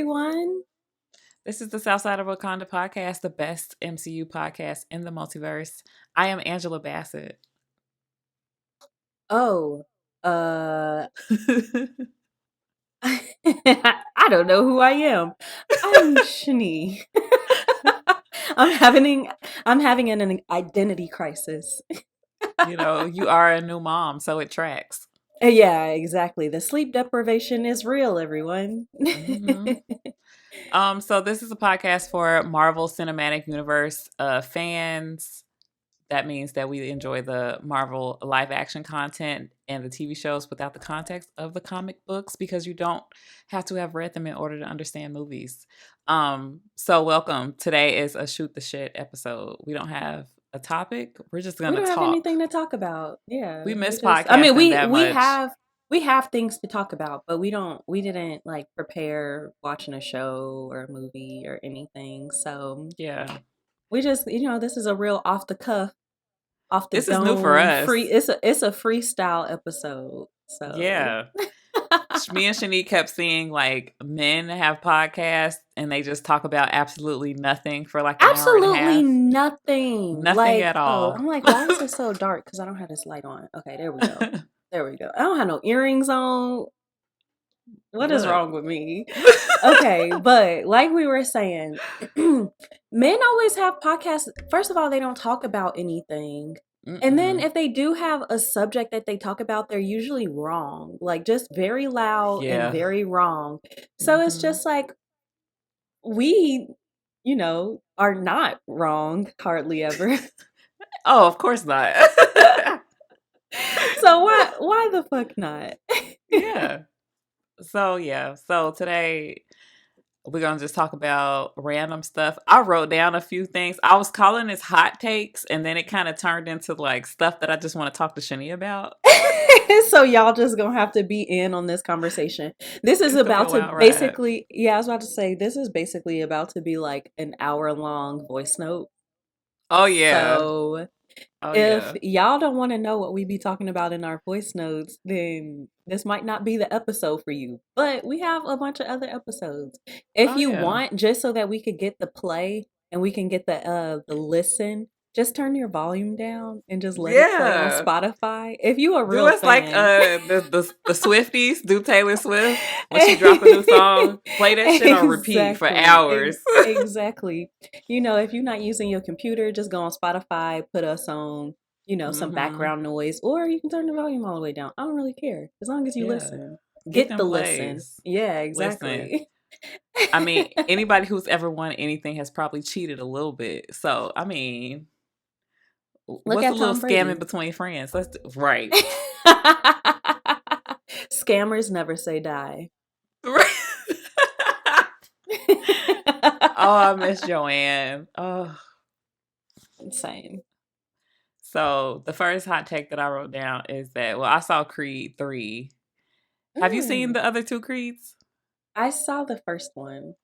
everyone. This is the Southside of Wakanda podcast, the best MCU podcast in the multiverse. I am Angela Bassett. Oh, uh, I don't know who I am. I'm Chani. I'm having an identity crisis. You are a new mom, so it tracks. Yeah, exactly. The sleep deprivation is real, everyone. Mm-hmm. So this is a podcast for Marvel Cinematic Universe fans. That means that we enjoy the Marvel live action content and the TV shows without the context of the comic books because you don't have to have read them in order to understand movies. So welcome. Today is a shoot the shit episode. We don't have a topic. We're just We gonna don't have talk. anything to talk about. Yeah, We miss I mean, podcasting that we much. have things to talk about, but we didn't like prepare watching a show or a movie or anything. So Yeah. we just, this is a real off the cuff, off the This is new for dome free. us. It's a freestyle episode. So Yeah. Me and Shanique kept seeing like men have podcasts and they just talk about absolutely nothing for like an hour and a absolutely half. nothing. Nothing Like, at oh, all. I'm like, why is it so dark? Because I don't have this light on. Okay, there we go. There we go. I don't have no earrings on. What is Look. wrong with me? Okay, but like we were saying, men always have podcasts. First of all, they don't talk about anything. And then Mm-mm. if they do have a subject that they talk about, they're usually wrong. Like just very loud and Yeah. very wrong. So it's Mm-hmm. just like we, are not wrong hardly ever. Oh, of course not. So why the fuck not? Yeah. So today we're gonna just talk about random stuff. I wrote down a few things. I was calling this hot takes, and then it kind of turned into like stuff that I just want to talk to Shani about. So y'all just gonna have to be in on this conversation. This is It's gonna be about a to wild ride. basically, yeah, I was about to say this is basically about to be like an hour long voice note. Oh yeah. So Oh if yeah. y'all don't want to know what we be talking about in our voice notes, then this might not be the episode for you. But we have a bunch of other episodes. If Oh you yeah. want, just so that we could get the play and we can get the listen, just turn your volume down and just let it play on Yeah. Spotify. If you a Do real us like fan. the Swifties do Taylor Swift when she drop a new song. Play that shit on repeat for Exactly. hours. Exactly. If you're not using your computer, just go on Spotify, put us on, some Mm-hmm. background noise, or you can turn the volume all the way down. I don't really care. As long as you Yeah. listen. Get Get them the listen. plays. Yeah, Listen. exactly. I mean, anybody who's ever won anything has probably cheated a little bit. So, I mean, Look what's a at little Tom scamming Brady. between friends? Right. Scammers never say die. Right. Oh, I miss Joanne. Oh. Same. So the first hot take that I wrote down is that, well, I saw Creed 3. Have you seen Mm. the other two Creeds? I saw the first one.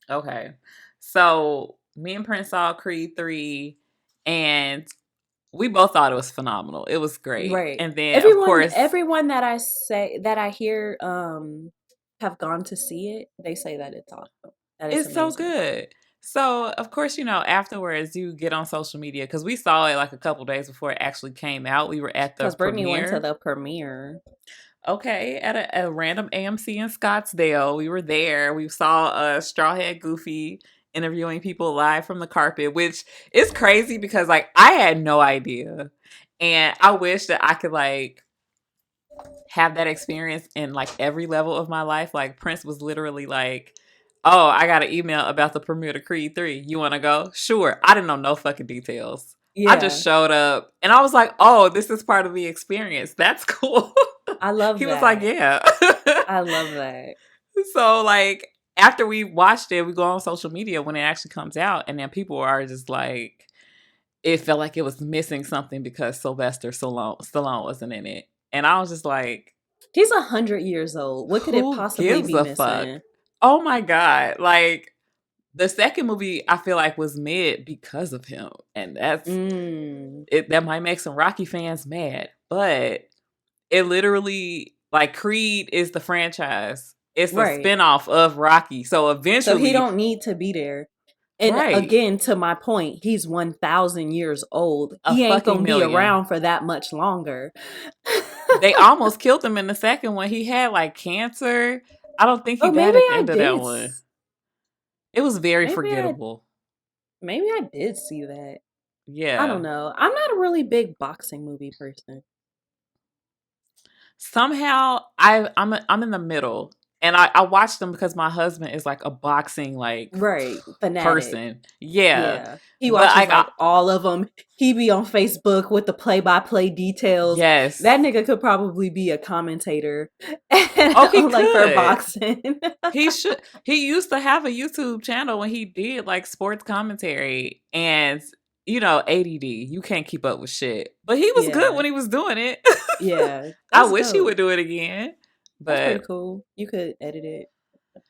Okay. So me and Prince saw Creed 3 and we both thought it was phenomenal. It was great. Right. And then of Everyone course everyone that I hear have gone to see it, they say that it's awesome. That it's it's so amazing. good. So of course, afterwards you get on social media because we saw it like a couple days before it actually came out. We were at the Because Brittany went to premiere. the premiere. Okay, at a random AMC in Scottsdale. We were there. We saw Strawhead Goofy interviewing people live from the carpet, which is crazy because like I had no idea. And I wish that I could like have that experience in like every level of my life. Like Prince was literally like, "Oh, I got an email about the premiere to Creed 3. You want to go?" Sure. I didn't know no fucking details. I just Yeah, showed up and I was like, "Oh, this is part of the experience. That's cool." I love He was like, that. "Yeah." I love that. So like after we watched it, we go on social media when it actually comes out, and then people are just like, it felt like it was missing something because Sylvester Stallone wasn't in it, and I was just like, He's 100 years old. What could it who possibly gives be a fuck? missing? Oh my god! Like the second movie, I feel like was mid because of him, and that's Mm. it. That might make some Rocky fans mad, but it literally like Creed is the franchise. It's a Right. spinoff of Rocky. So So he eventually, don't need to be there. And right, again, to my point, he's 1,000 years old. a He ain't fucking gonna be million. around for that much longer. They almost killed him in the second one. He had like cancer. I don't think he Oh, died maybe at the I end of that did. one. It was very Maybe I forgettable. maybe I did see that. I don't Yeah. know. I'm not a really big boxing movie person. Somehow I'm in the middle. And I watched them because my husband is like a boxing like Right, fanatic. person. Yeah. Yeah. He But watches like like all of them. He be on Facebook with the play-by-play details. That yes. nigga could probably be a commentator Oh, he like for could. boxing. He should. He used to have a YouTube channel when he did like sports commentary, and ADD. You can't keep up with shit. But he was good Yeah. when he was doing it. Yeah. I That's wish he dope. would do it again, That's pretty but cool. You could edit it.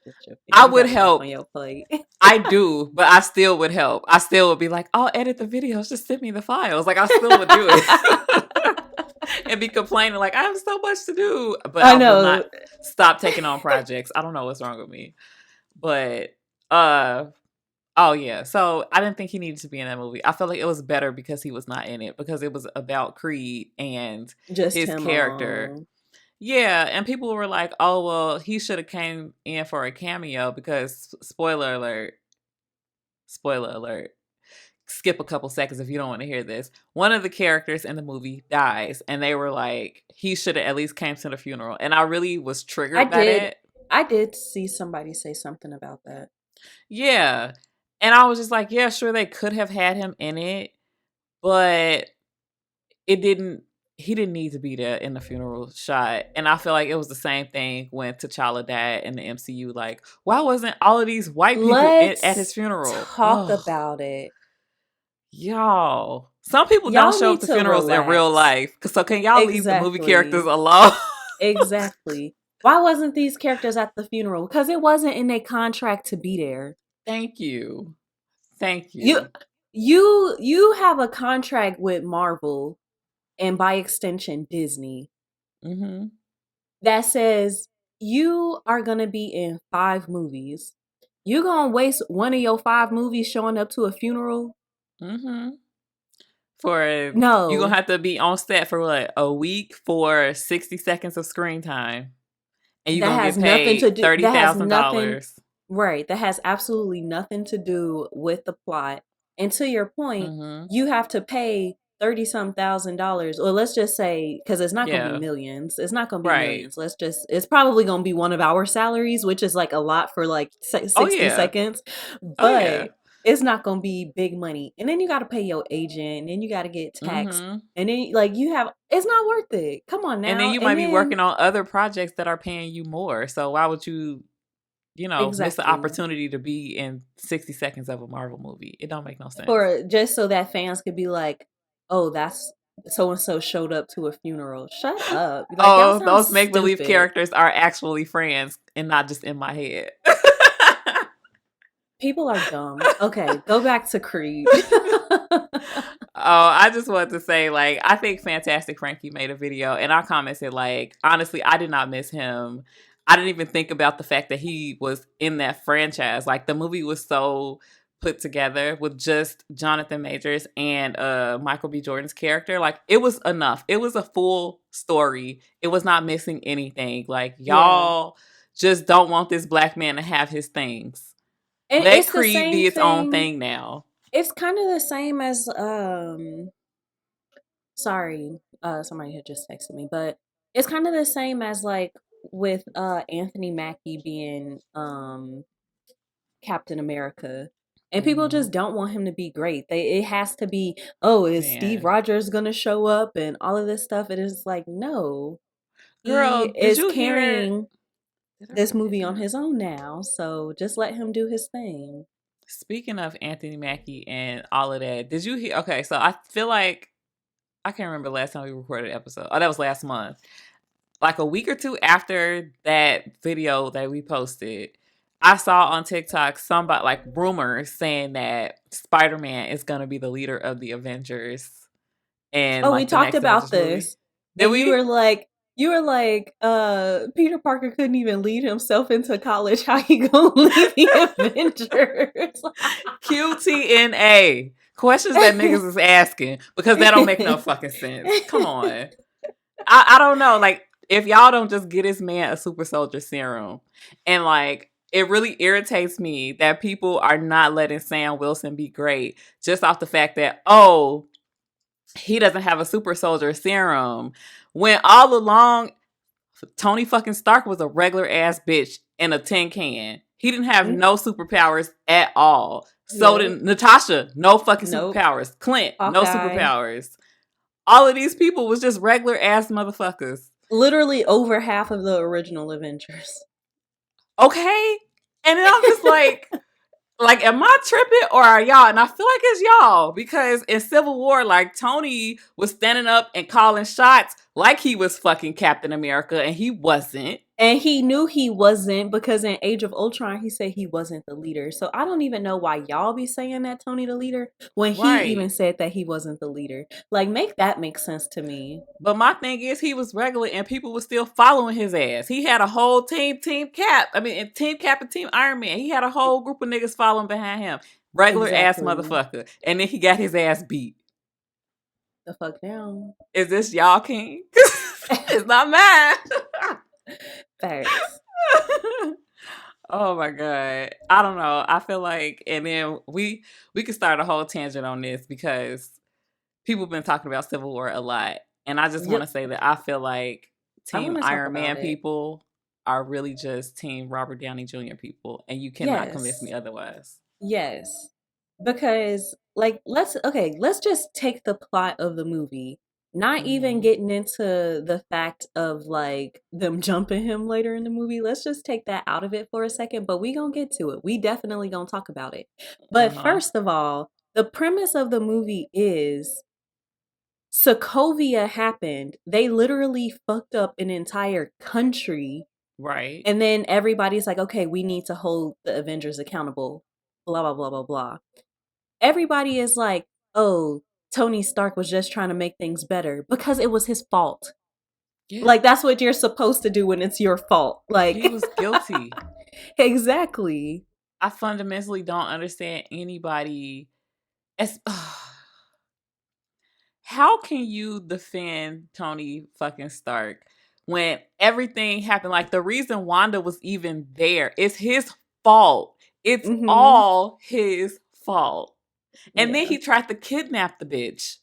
Just joking. I You would got enough on help. your plate. I do, but I still would help. I still would be like, "I'll edit the videos. Just send me the files." Like I still would do it. And be complaining like I have so much to do, but I I will not know. stop taking on projects. I don't know what's wrong with me, but uh oh yeah. So I didn't think he needed to be in that movie. I felt like it was better because he was not in it because it was about Creed and Just his him character. alone. Yeah, and people were like, "Oh well, he should have came in for a cameo because spoiler alert. Skip a couple seconds if you don't want to hear this. One of the characters in the movie dies, and they were like, he should have at least came to the funeral. And I really was I triggered by did that. I did see somebody say something about that. Yeah. And I was just like, yeah, sure, they could have had him in it, but it didn't. He didn't need to be there in the funeral shot. And I feel like it was the same thing when T'Challa died in the MCU. Like, why wasn't all of these white people at his Let's funeral? talk Ugh. about it. Y'all. Some people don't Y'all show up need to to funerals in real relax. life. So can y'all leave the movie characters Exactly. alone? Exactly. Why wasn't these characters at the funeral? Because it wasn't in their contract to be there. Thank you. Thank You you. you have a contract with Marvel and by extension Disney Mm-hmm. that says you are gonna be in 5 movies. You gonna waste one of your 5 movies showing up to a funeral? Mm-hmm. For you gonna No. have to be on set for what, a week for 60 seconds of screen time. And you're That gonna has get nothing to paid do thirty that has thousand nothing dollars. right. That has absolutely nothing to do with the plot. And to your point, Mm-hmm. you have to pay 30 some $1,000, or let's just say, because it's not going to be Yeah. millions. It's not going to be Right. millions. It's probably going to be one of our salaries, which is like a lot for like Oh 60 yeah. seconds, Oh yeah. but it's not going to be big money. And then you got to pay your agent, and then you got to get taxed. Mm-hmm. And then like it's not worth it. Come on And then now. you might And be then working on other projects that are paying you more. So why would you miss the exactly. opportunity to be in 60 seconds of a Marvel movie? It don't make no sense. For just so that fans could be like, "Oh, that's so and so showed up to a funeral." Shut up! Like y'all Oh, sound those make believe stupid. characters are actually friends and not just in my head. People are dumb. Okay, go back to Creed. Oh, I just wanted to say, like, I think Fantastic Frankie made a video, and I commented, like, honestly, I did not miss him. I didn't even think about the fact that he was in that franchise. Like, the movie was so put together with just Jonathan Majors and Michael B. Jordan's character. Like, it was enough. It was a full story. It was not missing anything. Like, Yeah, y'all just don't want this black man to have his things. and Let it's the Creed same be its own thing. thing now. It's kind of the same as Sorry, somebody had just texted me, but it's kind of the same as like with Anthony Mackie being Captain America. And people Hmm. just don't want him to be great. It has to be, oh, is Steve Man. Rogers gonna show up and all of this stuff? It is like, no. He Girl, did is you hear? carrying Did I this forget? movie on Damn. his own now. So just let him do his thing. Speaking of Anthony Mackie and all of that, did you hear? Okay, so I feel like I can't remember the last time we recorded an episode. Oh, that was last month. Like a week or two after that video that we posted, I saw on TikTok somebody like rumors saying that Spider Man is gonna be the leader of the Avengers and Oh, we like the talked next about Avengers movie. this. Did And you were we? like, You were like, Peter Parker couldn't even lead himself into college. How he gonna lead the Avengers? QTNA. Questions that niggas is asking because that don't make no fucking sense. Come on. I don't know. Like, if y'all don't just get this man a super soldier serum, and like, it really irritates me that people are not letting Sam Wilson be great just off the fact that, oh, he doesn't have a super soldier serum. When all along, Tony fucking Stark was a regular ass bitch in a tin can. He didn't have no superpowers at all. So Yep. did Natasha, no fucking Nope. superpowers. Clint, no Hawkeye. superpowers. All of these people was just regular ass motherfuckers. Literally over half of the original Avengers. Okay? And then I'm just like, am I tripping or are y'all? And I feel like it's y'all because in Civil War, like, Tony was standing up and calling shots like he was fucking Captain America, and he wasn't. And he knew he wasn't, because in Age of Ultron, he said he wasn't the leader. So I don't even know why y'all be saying that Tony the leader when he even Right. said that he wasn't the leader. Like, make that make sense to me. But my thing is, he was regular and people were still following his ass. He had a whole Team Cap. I mean, Team Cap and Team Iron Man. He had a whole group of niggas following behind him. Regular ass Exactly. motherfucker. And then he got his ass beat. The fuck down. Is this y'all king? It's not mine. Facts. Oh my god. I don't know. I feel like, and then we could start a whole tangent on this because people have been talking about Civil War a lot. And I just want to Yep. say that I feel like I want Team to talk Iron about Man it. people are really just Team Robert Downey Jr. people. And you cannot convince Yes. me otherwise. Yes. Because, like, let's just take the plot of the movie. Not even Mm-hmm. getting into the fact of like them jumping him later in the movie. Let's just take that out of it for a second, but we gonna get to it. We definitely gonna talk about it. But Uh-huh. first of all, the premise of the movie is Sokovia happened. They literally fucked up an entire country, Right. and then everybody's like, okay, we need to hold the Avengers accountable. Blah blah blah blah blah. Everybody is like, oh, Tony Stark was just trying to make things better because it was his fault. Yeah. Like, that's what you're supposed to do when it's your fault. He Like, was guilty. exactly. I fundamentally don't understand anybody as how can you defend Tony fucking Stark when everything happened? Like, the reason Wanda was even there, it's his fault. It's Mm-hmm. all his fault. And then Yeah. he tried to kidnap the bitch.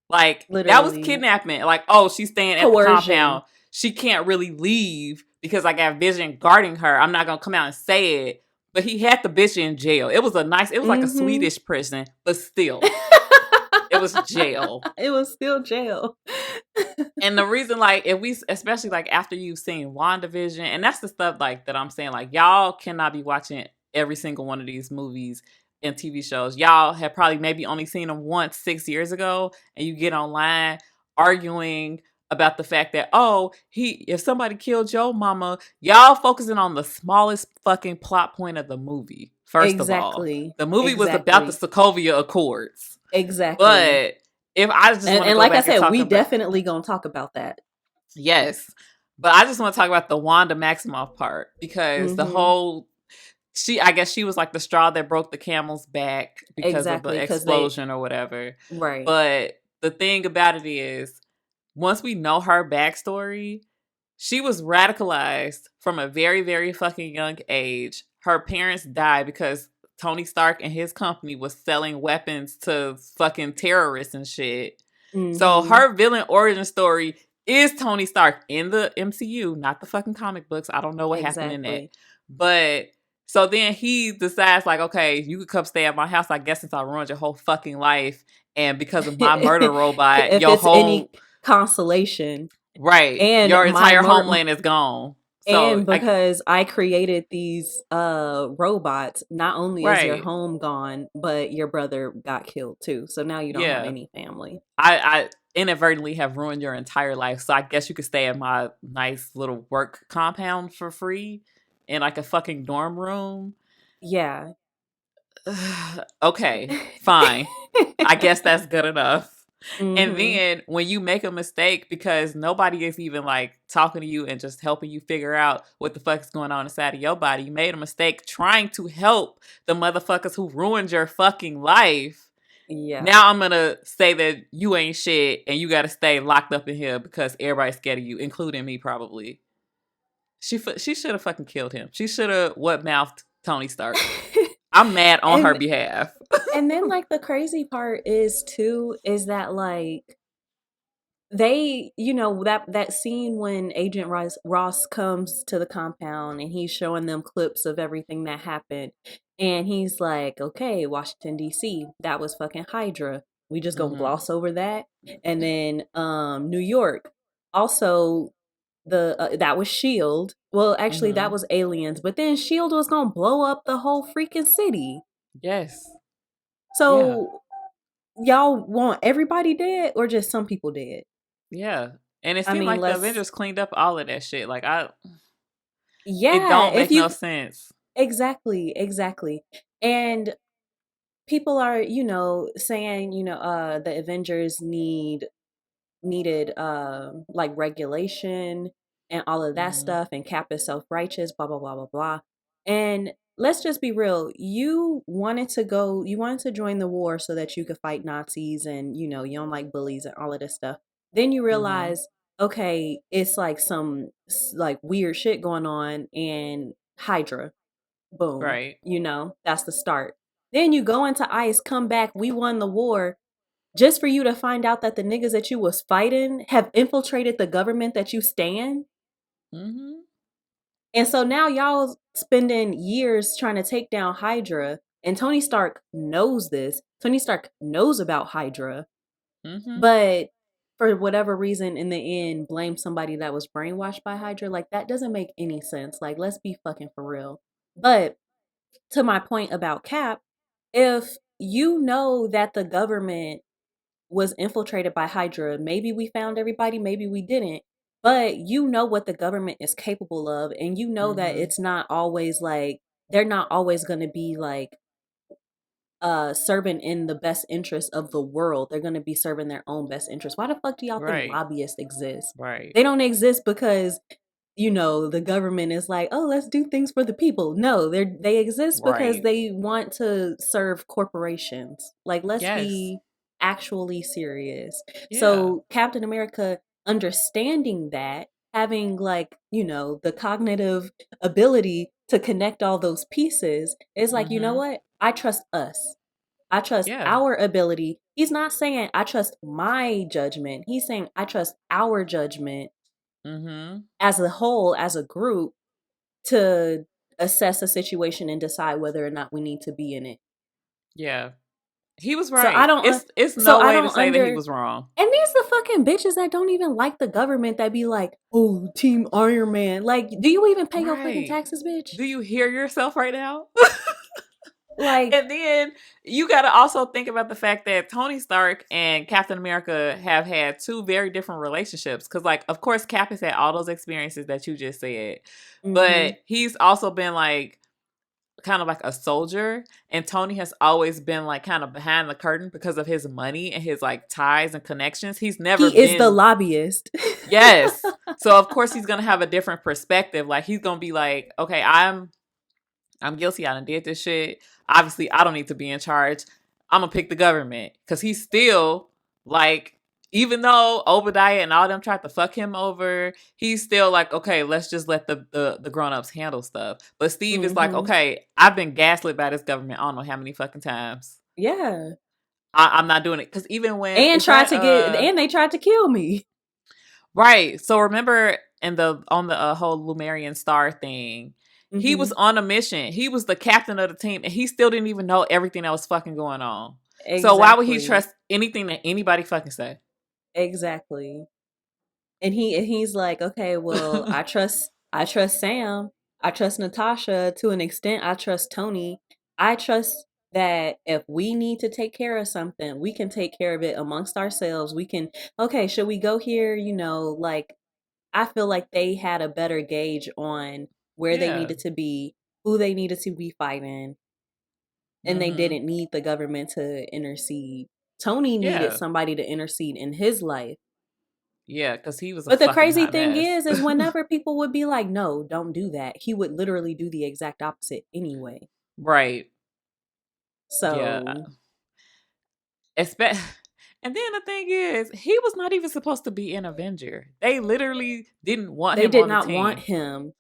Like, that was Literally. kidnapping. Like, oh, she's staying at the Coercion. compound. She can't really leave because I got Vision guarding her. I'm not gonna come out and say it. But he had the bitch in jail. It was like a Mm-hmm. Swedish prison, but still, it was jail. It was still jail. And the reason, like, if we, especially like after you've seen WandaVision, and that's the stuff like that I'm saying, like, y'all cannot be watching every single one of these movies and TV shows. Y'all have probably maybe only seen them once 6 years ago, and you get online arguing about the fact that, oh, if somebody killed your mama, y'all focusing on the smallest fucking plot point of the movie. First of all, Exactly. the movie was about the Exactly. Sokovia Accords, Exactly. but if I just want to And go like I back and said, talk we about, definitely gonna talk about that. yes. But I just want to talk about the Wanda Maximoff part because the Mm-hmm. whole I guess she was like the straw that broke the camel's back because of the Exactly. Because they, explosion or whatever. right. But the thing about it is, once we know her backstory, she was radicalized from a very, very fucking young age. Her parents died because Tony Stark and his company was selling weapons to fucking terrorists and shit. So Mm-hmm. her villain origin story is Tony Stark in the MCU, not the fucking comic books. I don't know what happened in that. Exactly. But so then he decides, like, okay, you could come stay at my house, I guess, since I ruined your whole fucking life. And because of my murder robot, If your it's any whole, consolation, right, and your my entire homeland is gone. So and because I created these robots, not only is your right. home gone, but your brother got killed too. So now you don't have Yeah. any family. I inadvertently have ruined your entire life. So I guess you could stay at my nice little work compound for free in like a fucking dorm room. Yeah. Okay, fine. I guess that's good enough. And Mhm. then when you make a mistake because nobody is even like talking to you and just helping you figure out what the fuck is going on inside of your body, you made a mistake trying to help the motherfuckers who ruined your fucking life. Yeah. Now I'm gonna say that you ain't shit and you gotta stay locked up in here because everybody's scared of you, including me probably. She should have fucking killed him. She should have what mouthed Tony Stark. I'm mad on her and behalf. and then like the crazy part is too is that like they, that scene when Agent Ross comes to the compound and he's showing them clips of everything that happened, and he's like, okay, Washington DC, that was fucking Hydra, we just gonna Mm-hmm. gloss over that. And then New York, also, the that was Shield, well actually that Mm-hmm. was aliens, but then Shield was gonna blow up the whole freaking city. Yes. Yeah. So y'all want everybody dead or just some people dead? Yeah. And it I seemed mean, like the let's. Avengers cleaned up all of that shit. Like it Yeah, don't if make no you. sense. Exactly, exactly. And people are, saying, the Avengers needed like regulation and all of that Mm-hmm. stuff, and Cap is self-righteous, blah blah blah blah blah. And let's just be real, you wanted to join the war so that you could fight Nazis, and you don't like bullies and all of this stuff. Then you Mm-hmm. realize, okay, it's like some like weird shit going on, and Hydra, boom, Right. that's the start. Then you go into ICE, come back, we won the war, just for you to find out that the niggas that you was fighting have infiltrated the government that you stand. Mm-hmm. And so now y'all spending years trying to take down Hydra, and Tony Stark knows this. Tony Stark knows about Hydra, Mm-hmm. but for whatever reason, in the end, blame somebody that was brainwashed by Hydra. Like, that doesn't make any sense. Like, let's be fucking for real. But to my point about Cap, if you know that the government was infiltrated by Hydra, maybe we found everybody, maybe we didn't, but you know what the government is capable of, and you know that Mm-hmm. it's not always like, they're not always going to be like serving in the best interest of the world. They're going to be serving their own best interest. Why the fuck do y'all think Right. lobbyists exist? Right. They don't exist because the government is like, oh, let's do things for the people. No, they exist because Right. they want to serve corporations. Like, let's Yes. be actually serious. Yeah. So Captain America, understanding that, having like, the cognitive ability to connect all those pieces, is like, you know Mm-hmm. what? I trust us. I trust Yeah. our ability. He's not saying I trust my judgment. He's saying I trust our judgment Mm-hmm. as a whole, as a group, to assess a situation and decide whether or not we need to be in it. Yeah. He was So I right. don't, It's so no I way to don't say that he under, was wrong. and these the fucking bitches that don't even like the government that be like, oh, Team Iron Man. Like, do you even pay your fucking Right. taxes, bitch? Do you hear yourself right now? Like, And then you got to also think about the fact that Tony Stark and Captain America have had two very different relationships. Because, like, of course, Cap has had all those experiences that you just said, mm-hmm. but he's also been like kind of like a soldier, and Tony has always been like kind of behind the curtain because of his money and his like ties and connections. He's never He is the been. lobbyist. Yes. So of course he's gonna have a different perspective. Like he's gonna be like, okay, I'm guilty. I done did this shit. Obviously, I don't need to be in charge. I'm gonna pick the government because he's still like, even though Obadiah and all them tried to fuck him over, he's still like, okay, let's just let the grown ups handle stuff. But Steve is like, Mm-hmm. okay, I've been gaslit by this government. I don't know how many fucking times. Yeah. I'm not doing it because even when And is tried that to get, and they tried to kill me. right. So remember in the on the whole Lumerian star thing, he Mm-hmm. was on a mission. He was the captain of the team and he still didn't even know everything that was fucking going on. So why would he Exactly. trust anything that anybody fucking say? Exactly. And he's like, okay, well, I trust Sam, I trust Natasha to an extent, I trust Tony, I trust that if we need to take care of something, we can take care of it amongst ourselves. We can, okay, should we go here? Like, I feel like they had a better gauge on where they Yeah. needed to be, who they needed to be fighting, and they Mm-hmm. didn't need the government to intercede. Tony needed Yeah. somebody to intercede in his life. Yeah, because he was a But the fucking crazy hot thing mess. is whenever people would be like, no, don't do that, he would literally do the exact opposite anyway. Right. Yeah. So Expect and then the thing is, he was not even supposed to be an Avenger. They literally didn't want they him did on the not want team. him.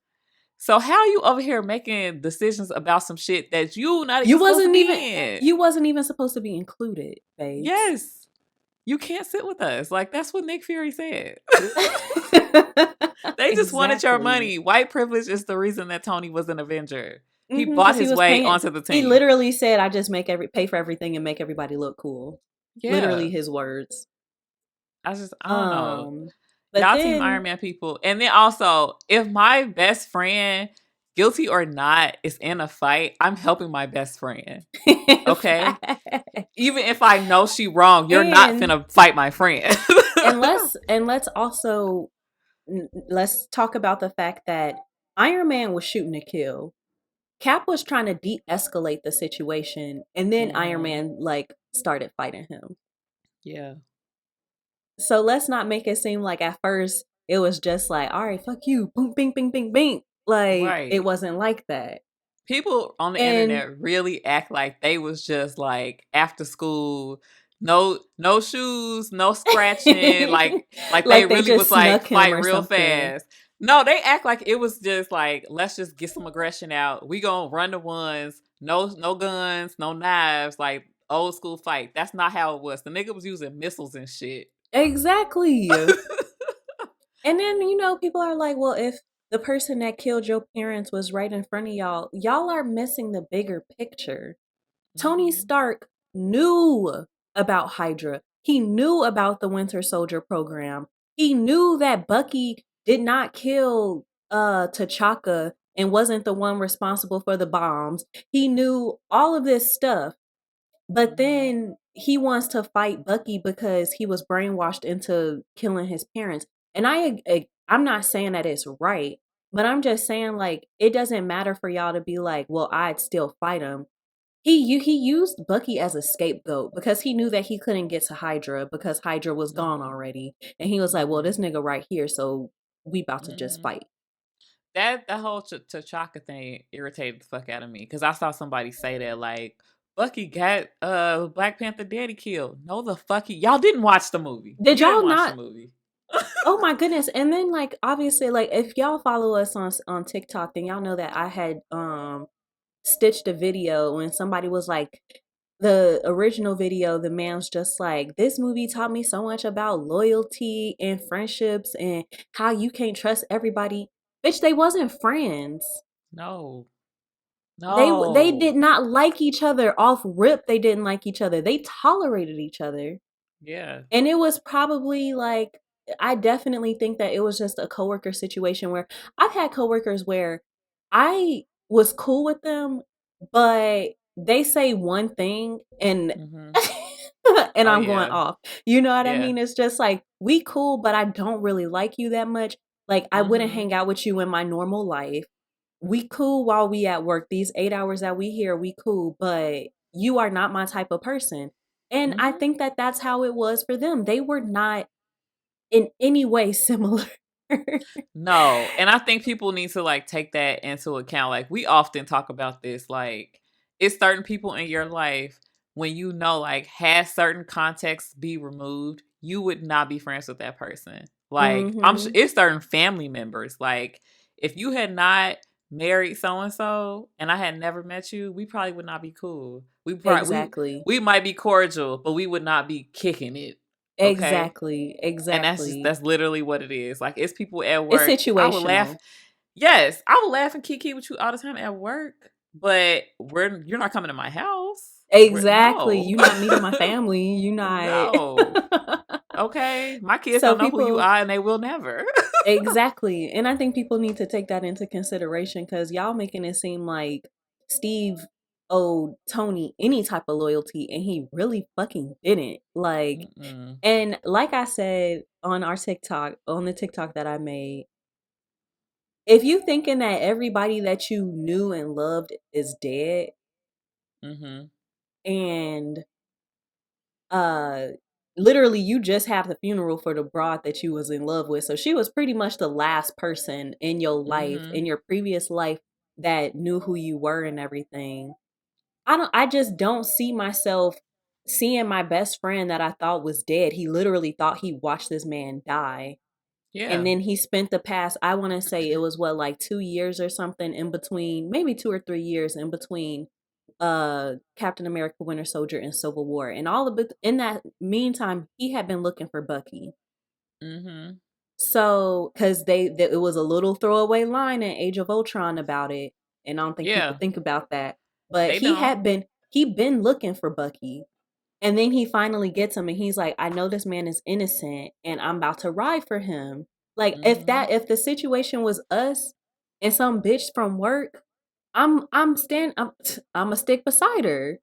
So how you over here making decisions about some shit that you not You even supposed to wasn't even be in? you wasn't even supposed to be included, babes. Yes. You can't sit with us. Like that's what Nick Fury said. They just wanted your Exactly. money. White privilege is the reason that Tony was an Avenger. He bought Because he his was way paying. onto the He team. literally said, "I just pay for everything and make everybody look cool." Literally Yeah. his words. I don't know. Um, but Y'all team Iron then Man people. And then also, if my best friend, guilty or not, is in a fight, I'm helping my best friend. Okay? facts. Even if I know she wrong, you're not and finna fight my friend. let's also let's talk about the fact that Iron Man was shooting to kill. Cap was trying to de-escalate the situation, and then Iron hmm Man like started fighting him. Yeah. So let's not make it seem like at first it was just like, all right, fuck you, boom, bing, bing, bing, bing. Like it Right. wasn't like that. People on the And internet really act like they was just like after school, no shoes, no scratching, like they like they really was just like snuck him fight or real something. fast. No, they act like it was just like let's just get some aggression out. We gonna run the ones, no guns, no knives, like old school fight. That's not how it was. The nigga was using missiles and shit. Exactly. And then, people are like, well, if the person that killed your parents was right in front of y'all, y'all are missing the bigger picture. Tony hmm Stark knew about Hydra. He knew about the Winter Soldier program. He knew that Bucky did not kill T'Chaka and wasn't the one responsible for the bombs. He knew all of this stuff. But hmm then he wants to fight Bucky because he was brainwashed into killing his parents. And I'm not saying that it's right, but I'm just saying like it doesn't matter for y'all to be like, well, I'd still fight him. He used Bucky as a scapegoat because he knew that he couldn't get to Hydra because Hydra was gone hmm already. And he was like, well, this hmm nigga right here, so we about to just hmm fight. that whole T'Chaka thing irritated the fuck out of me because I saw somebody say that like Bucky got Black Panther daddy killed. No, the fuck y'all didn't watch the movie. Did You didn't y'all watch the not? movie. Oh my goodness. And then like obviously like if y'all follow us on TikTok, then y'all know that I had stitched a video when somebody was like the original video, the man's just like, this movie taught me so much about loyalty and friendships and how you can't trust everybody. Bitch, they wasn't friends. No, They did no, not like each other off rip. They didn't like each other. They tolerated each other. yeah, And it was probably like I definitely think that it was just a coworker situation where I've had coworkers where I was cool with them, but they say one thing and hmm and oh I'm going yeah, off. You know what I yeah, mean? It's just like we cool, but I don't really like you that much. Like I wouldn't hmm hang out with you in my normal life. We cool while we at work. These 8 hours that we here, we cool, but you are not my type of person. And I hmm think that that's how it was for them. They were not in any way similar. No, and I think people need to like take that into account. Like we often talk about this, like it's certain people in your life when you know like had certain contexts be removed, you would not be friends with that person. Like I'm sure Mhm. it's certain family members. Like if you had not married so and so and I had never met you, we probably would not be cool. We probably Exactly. we might be cordial, but we would not be kicking it. Okay? Exactly. And Exactly. that's literally what it is. Like it's people at It's work. I would laugh. situational. Yes, I would laugh and kiki with you all the time at work. But you're not coming to my house. Exactly. No. You not meeting my family. You not No. Okay. My kids So don't know who you people are and they will never. exactly. And I think people need to take that into consideration cuz y'all making it seem like Steve owed Tony any type of loyalty and he really fucking didn't. Like Mm-mm. and like I said on our TikTok, on the TikTok that I made, if you thinking that everybody that you knew and loved is dead Mm-hmm. and uh literally you just have the funeral for the broad that you was in love with. So she was pretty much the last person in your life, Mm-hmm. in your previous life, that knew who you were and everything. I just don't see myself seeing my best friend that I thought was dead. He literally thought he watched this man die. And Yeah. then he spent the past, I want to say it was what, like 2 years or something in between, maybe 2 or 3 years in between Captain America Winter Soldier and Civil War. And all of it in that meantime, he had been looking for Bucky. Mm-hmm. So, because it was a little throwaway line in Age of Ultron about it, and I don't think people Yeah. think about that. But They don't. he been looking for Bucky, and then he finally gets him, and he's like, "I know this man is innocent, and I'm about to ride for him." Like Mm-hmm. if the situation was us and some bitch from work, I'm I'm a stick beside her.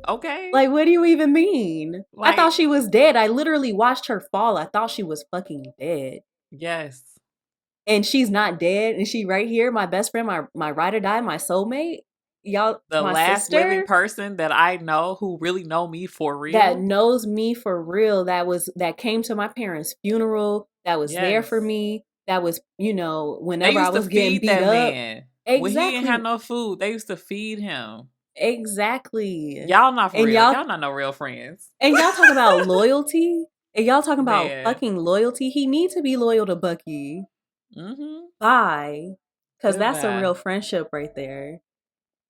Okay. Like, what do you even mean? I thought Like, she was dead. I literally watched her fall. I thought she was fucking dead. yes. And she's not dead. And she right here, my best friend, my ride or die, my soulmate, y'all, The my last living sister person that I know who really know me for that real. knows me for real, that came to my parents' funeral, that was there for Yes. me, that was, They whenever I used to was getting feed beat that up. man. When he didn't have Exactly. no food, they used to feed him. Exactly. Y'all not for And real. Y'all not no real friends. y'all talk about loyalty. And y'all talking about Man. fucking loyalty. He needs to be loyal to Bucky. Mm-hmm. Bye. Cause that's a Goodbye. real friendship right there.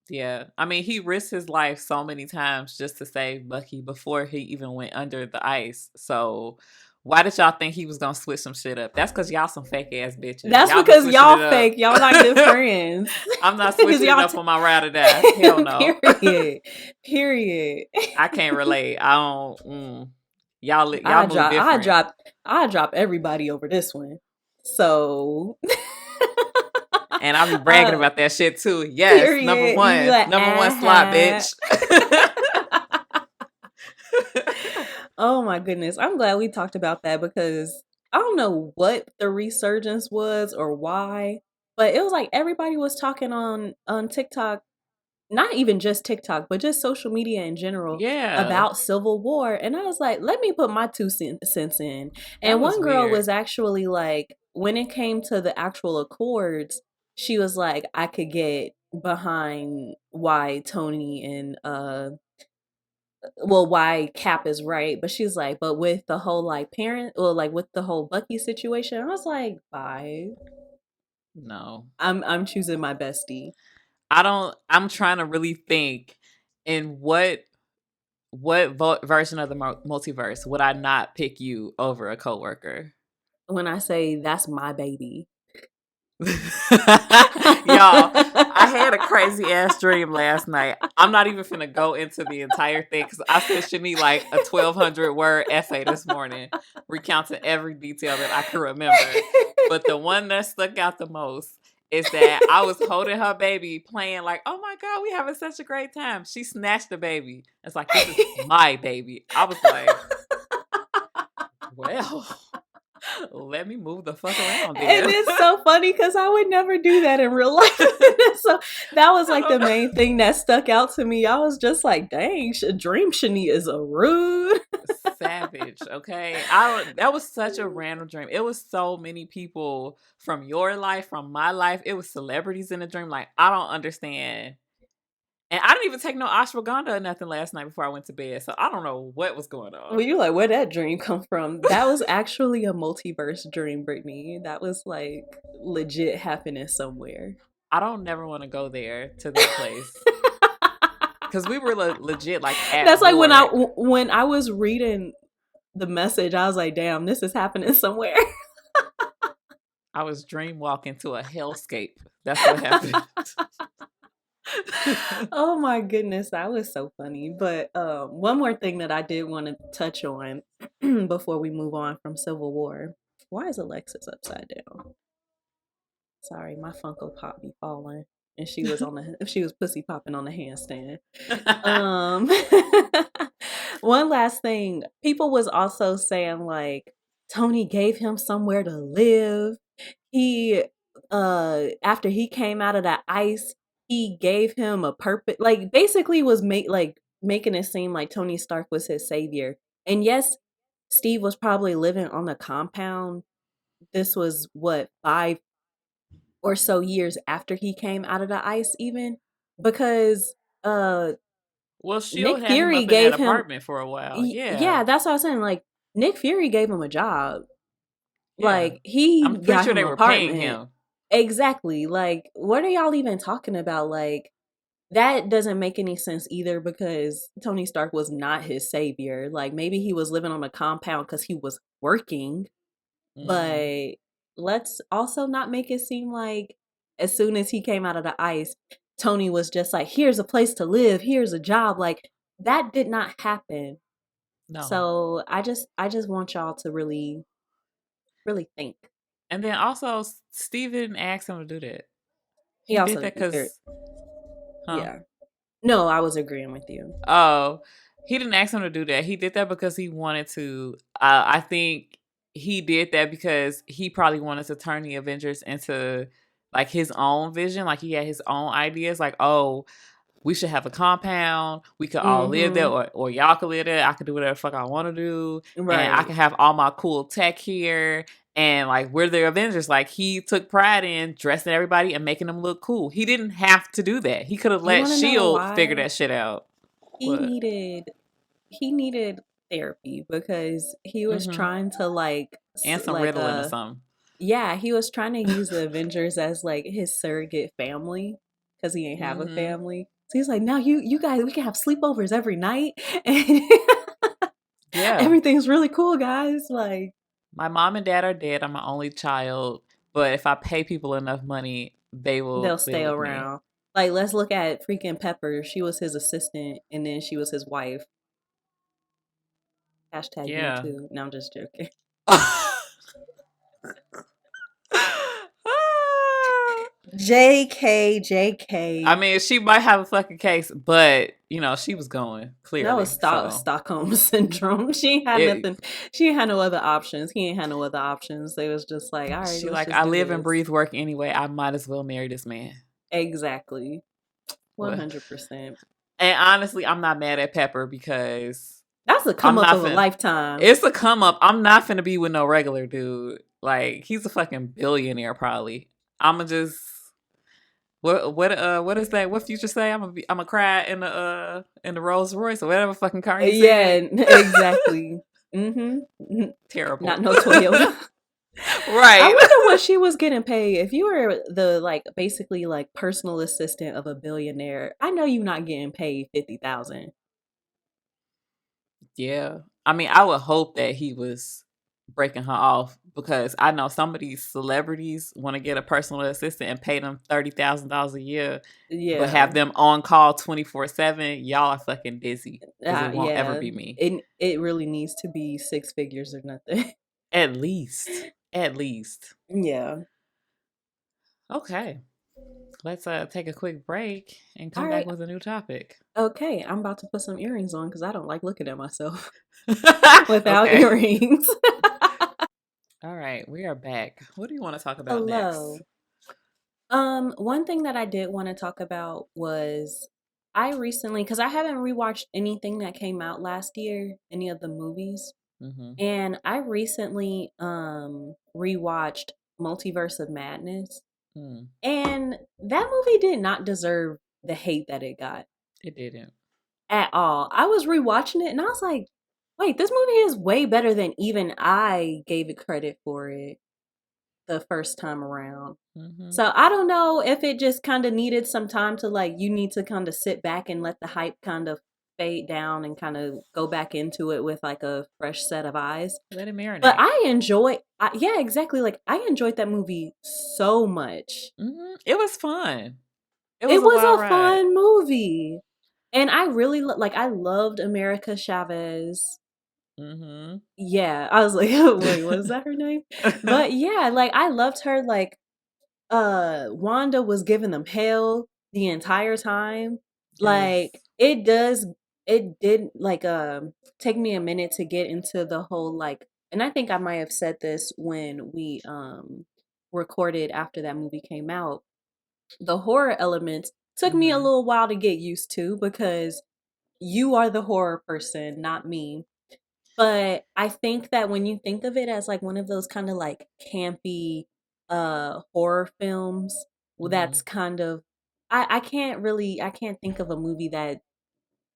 Yeah. I mean, he risked his life so many times just to save Bucky before he even went under the ice. So why did y'all think he was gonna switch some shit up? That's because y'all some fake ass bitches. That's Y'all be because switching y'all it up. fake. Y'all not good friends. I'm not Because switching it up on my ride or die. Hell no. period. Period. I can't relate. I don't. Y'all move I different. drop I drop everybody over this one. So And I'll be bragging uh about that shit too. Yes, period. You be like, number one slot, uh-huh. bitch. Oh my goodness. I'm glad we talked about that because I don't know what the resurgence was or why, but it was like everybody was talking on TikTok, not even just TikTok, but just social media in general Yeah, about Civil War. And I was like, let me put my cents in. that And was one girl weird. was actually like, when it came to the actual accords, she was like, I could get behind why Tony and why Cap is right, but she's like, but with the whole like parent, or like with the whole Bucky situation, I was like, bye. No, I'm choosing my bestie. I don't. I'm trying to really think in version of the multiverse would I not pick you over a coworker? When I say that's my baby. Y'all, I had a crazy ass dream last night. I'm not even finna go into the entire thing because I sent Shani like a 1,200 word essay this morning, recounting every detail that I can remember. But the one that stuck out the most is that I was holding her baby, playing like, "Oh my god, we having such a great time." She snatched the baby. It's like, "This is my baby." I was like, "Well." Let me move the fuck around And then. it's so funny because I would never do that in real life. So that was I like the don't know. main thing that stuck out to me. I was just like, dang, Dream Shani is a rude. Savage, okay? I don't that was such a random dream. It was so many people from your life, from my life. It was celebrities in the dream. Like, I don't understand. And I didn't even take no ashwagandha or nothing last night before I went to bed. So I don't know what was going on. Well, you're like, where'd that dream come from? That was actually a multiverse dream, Brittany. That was like legit happening somewhere. I don't never want to go there to that place. Cause we were legit like at That's like when war. I was reading the message, I was like, damn, this is happening somewhere. I was dream walking to a hellscape. That's what happened. Oh my goodness, that was so funny. But one more thing that I did want to touch on before we move on from Civil War. Why is Alexis upside down? Sorry, my Funko Pop be falling, and she was pussy popping on the handstand. Um, one last thing, people was also saying like Tony gave him somewhere to live. He after he came out of that ice, he gave him a purpose, like basically was made like making it seem like Tony Stark was his savior. And yes, Steve was probably living on the compound. This was what, 5 or so years after he came out of the ice, even because uh Well, Shield Nick had him Fury up in that gave him, apartment for a while. Yeah. yeah, that's what I was saying. Like, Nick Fury gave him a job. Yeah. Like, he I'm pretty got sure him they an were paying apartment. him. Exactly. Like, what are y'all even talking about? Like, that doesn't make any sense either because Tony Stark was not his savior. Like, maybe he was living on a compound because he was working, Hmm. but let's also not make it seem like as soon as he came out of the ice, Tony was just like, here's a place to live, here's a job. Like, that did not happen. No. So I just want y'all to really, really think. And then also, Steven asked him to do that. He He did also, that because, huh? yeah. No, I was agreeing with you. Oh, he didn't ask him to do that. He did that because he wanted to. I think he did that because he probably wanted to turn the Avengers into like his own vision. Like he had his own ideas. Like, oh, we should have a compound. We could all live there, Mm-hmm. or y'all could live there. I could do whatever the fuck I want to do, and I Right. can have all my cool tech here. And like we're the Avengers. Like he took pride in dressing everybody and making them look cool. He didn't have to do that. He could have You let want to know Shield figure why? that shit out. He What? needed he needed therapy because he was Mm-hmm. trying to like And some like Ritalin or something. yeah, he was trying to use the Avengers as like his surrogate family because he ain't have a Mm-hmm. family. So he's like, now you guys, we can have sleepovers every night and Yeah. everything's really cool, guys. Like, My mom and dad are dead. I'm my only child. But if I pay people enough money, they they'll will live stay with me. around. Like, let's look at freaking Pepper. She was his assistant and then she was his wife. Hashtag me Yeah. too. No, I'm just joking. JK, I JK. mean, she might have a fucking case, but you know, she was going That was clearly. So Stockholm syndrome. She ain't had it, nothing. She ain't had no other options. He ain't had no other options. They was just like, all right, she let's like, just I do live and this. breathe work anyway. I might as well marry this man. Exactly. Well, 100%. and honestly, I'm not mad at Pepper because That's the come I'm up not of a finna. lifetime. It's a come up. I'm not finna be with no regular dude. Like he's a fucking billionaire, probably. I'ma just what is that? What Future say? I'm gonna cry in the Rolls Royce or whatever fucking car he Yeah, said. exactly. Mm-hmm. Not Terrible. no Toyota. I Right. wonder what she was getting paid. If you were the like basically like personal assistant of a billionaire, I know you're not getting paid 50,000. Yeah. I mean, I would hope that he was breaking her off because I know some of these celebrities want to get a personal assistant and pay them $30,000 a year, but Yeah. have them on call 24/7. Y'all are fucking busy because it won't ever Yeah. be me. It really needs to be six figures or nothing. At least. At least. Yeah. Okay. Let's take a quick break and All come back right. with a new topic. Okay, I'm about to put some earrings on because I don't like looking at myself without Okay. earrings. All right, we are back. What do you want to talk about next? Hello. One thing that I did want to talk about was I recently, because I haven't rewatched anything that came out last year, any of the movies, Mm-hmm. and I recently rewatched Multiverse of Madness, Mm, and that movie did not deserve the hate that it got it didn't. at all. I was rewatching it and I was like, wait, this movie is way better than even I gave it credit for it the first time around. Mm-hmm. So I don't know if it just kind of needed some time to like, you need to kind of sit back and let the hype kind of fade down and kind of go back into it with like a fresh set of eyes. Let it But marinate. I enjoy, yeah, exactly. Like I enjoyed that movie so much. Mm-hmm. It was fun. It was It a was wild a ride. fun movie. And I really like I loved America Chavez. Mm-hmm. Yeah, I was like, wait, what is that her name? But yeah, like I loved her. Like Wanda was giving them hell the entire time. Yes. Like it did like take me a minute to get into the whole like, and I think I might have said this when we recorded after that movie came out. The horror elements took me a Mm-hmm. little while to get used to because you are the horror person, not me. But I think that when you think of it as like one of those kind of like campy horror films, Mm-hmm. that's kind of I can't think of a movie that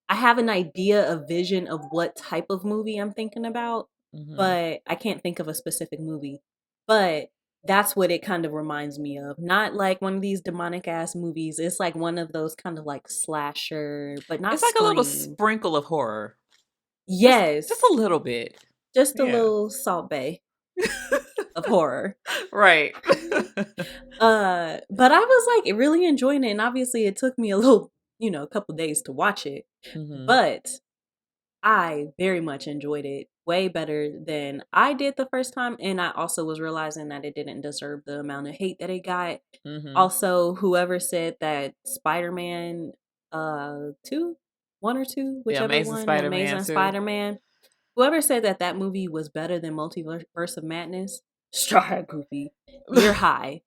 I have an idea, a vision of what type of movie I'm thinking about, Mm-hmm. but I can't think of a specific movie. But that's what it kind of reminds me of. Not like one of these demonic ass movies. It's like one of those kind of like slasher, but not It's like a little scream. sprinkle of horror. Just a Yes, little bit. just a Yeah. little salt bay of horror. Right. But I was like really enjoying it, and obviously it took me a little, a couple days to watch it. Mm-hmm. But I very much enjoyed it. Way better than I did the first time. And I also was realizing that it didn't deserve the amount of hate that it got. Mm-hmm. Also, whoever said that Spider-Man 2, 1 or 2, The whichever Amazing one, the Spider-Man Amazing too. Spider-Man, whoever said that that movie was better than Multiverse of Madness, Straw Hat Goofy, you're high.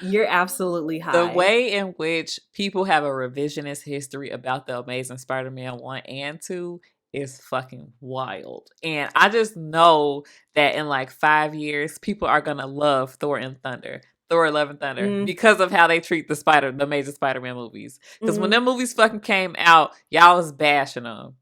You're absolutely The high. way in which people have a revisionist history about the Amazing Spider-Man 1 and 2 is fucking wild. And I just know that in like 5 years, people are gonna love Thor and Thunder. Thor Love and Thunder Mm, because of how they treat the Amazing Spider-Man movies. Because when mm. them movies fucking came out, y'all was bashing them.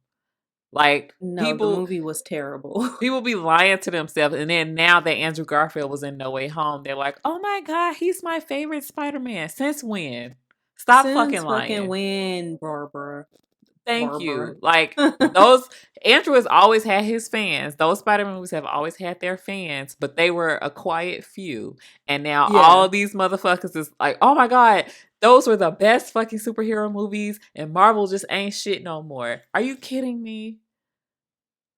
Like No, the people movie was terrible. People be lying to themselves, and then now that Andrew Garfield was in No Way Home, they're like, "Oh my god, he's my favorite Spider-Man." Since when? Stop fucking Since fucking lying. when, Barbara? Thank Barbara. you. Like those Andrew has always had his fans. Those Spider-Man movies have always had their fans, but they were a quiet few. And now all Yeah. of these motherfuckers is like, "Oh my god, those were the best fucking superhero movies, and Marvel just ain't shit no more." Are you kidding me?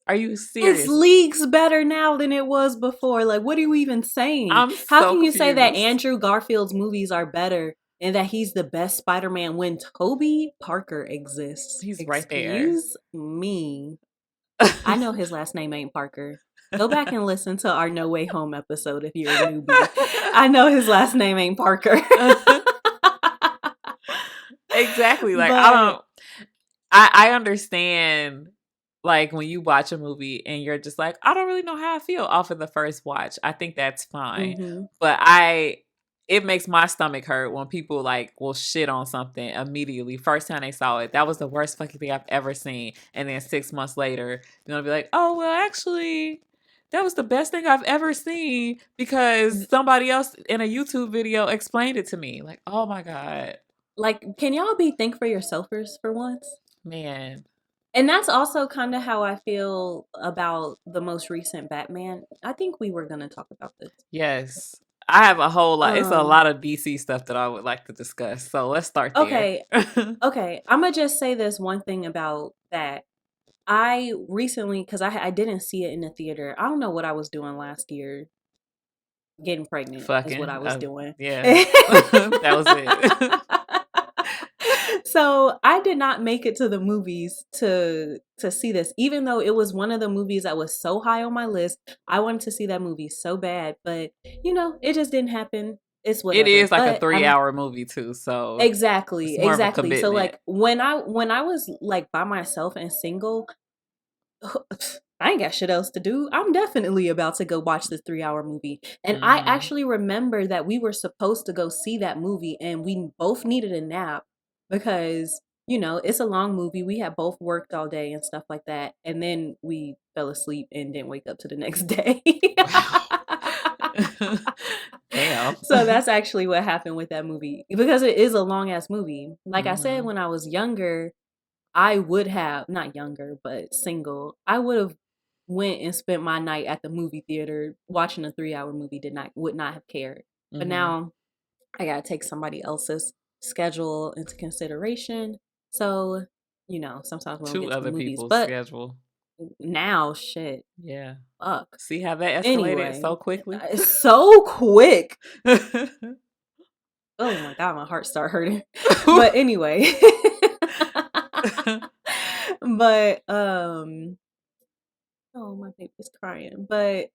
Are you It's serious? leagues better now than it was before. Like, what are you even saying? I'm How so can you say that confused. Andrew Garfield's movies are better and that he's the best Spider Man when Toby Parker exists? He's right there. Excuse me. I know his last name ain't Parker. Go back and listen to our No Way Home episode if you're a newbie. I know his last name ain't Parker. Exactly. Like I But don't I understand like when you watch a movie and you're just like, I don't really know how I feel off of the first watch. I think that's fine. mhm. But it makes my stomach hurt when people like will shit on something immediately. First time they saw it. That was the worst fucking thing I've ever seen. And then 6 months later, you're gonna be like, oh well actually that was the best thing I've ever seen because somebody else in a YouTube video explained it to me. Like, oh my God. Like, can y'all be think for yourselfers for once? Man. And that's also kind of how I feel about the most recent Batman. I think we were going to talk about this. Yes. I have a whole lot. It's a Um lot of DC stuff that I would like to discuss. So let's start there. okay, okay. I'm going to just say this one thing about that. I recently cuz I didn't see it in the theater. I don't know what I was doing last year. Getting pregnant is what I Fucking. was doing. Yeah. That was it. So I did not make it to the movies to see this, even though it was one of the movies that was so high on my list. I wanted to see that movie so bad, but it just didn't happen. It's It whatever. is like a But I'm 3 hour movie too. So it's exactly, more of a exactly. So commitment. like when I was like by myself and single, I ain't got shit else to do. I'm definitely about to go watch this 3 hour movie. And I Hmm. actually remember that we were supposed to go see that movie and we both needed a nap because, it's a long movie. We had both worked all day and stuff like that. And then we fell asleep and didn't wake up to the next day. Wow. Damn. So that's actually what happened with that movie because it is a long ass movie. Like I said, Hmm. when I was younger, I would have not younger, but single. I would have went and spent my night at the movie theater watching a 3 hour movie. Would not have cared. But Hmm. now I gotta take somebody else's schedule into consideration. So sometimes we don't Two get to the other movies. people's But schedule. now, shit, Yeah. fuck. See how that escalated Anyway, so quickly? it's so quick. Oh my god, my heart start hurting. But anyway, but oh, my baby's crying. But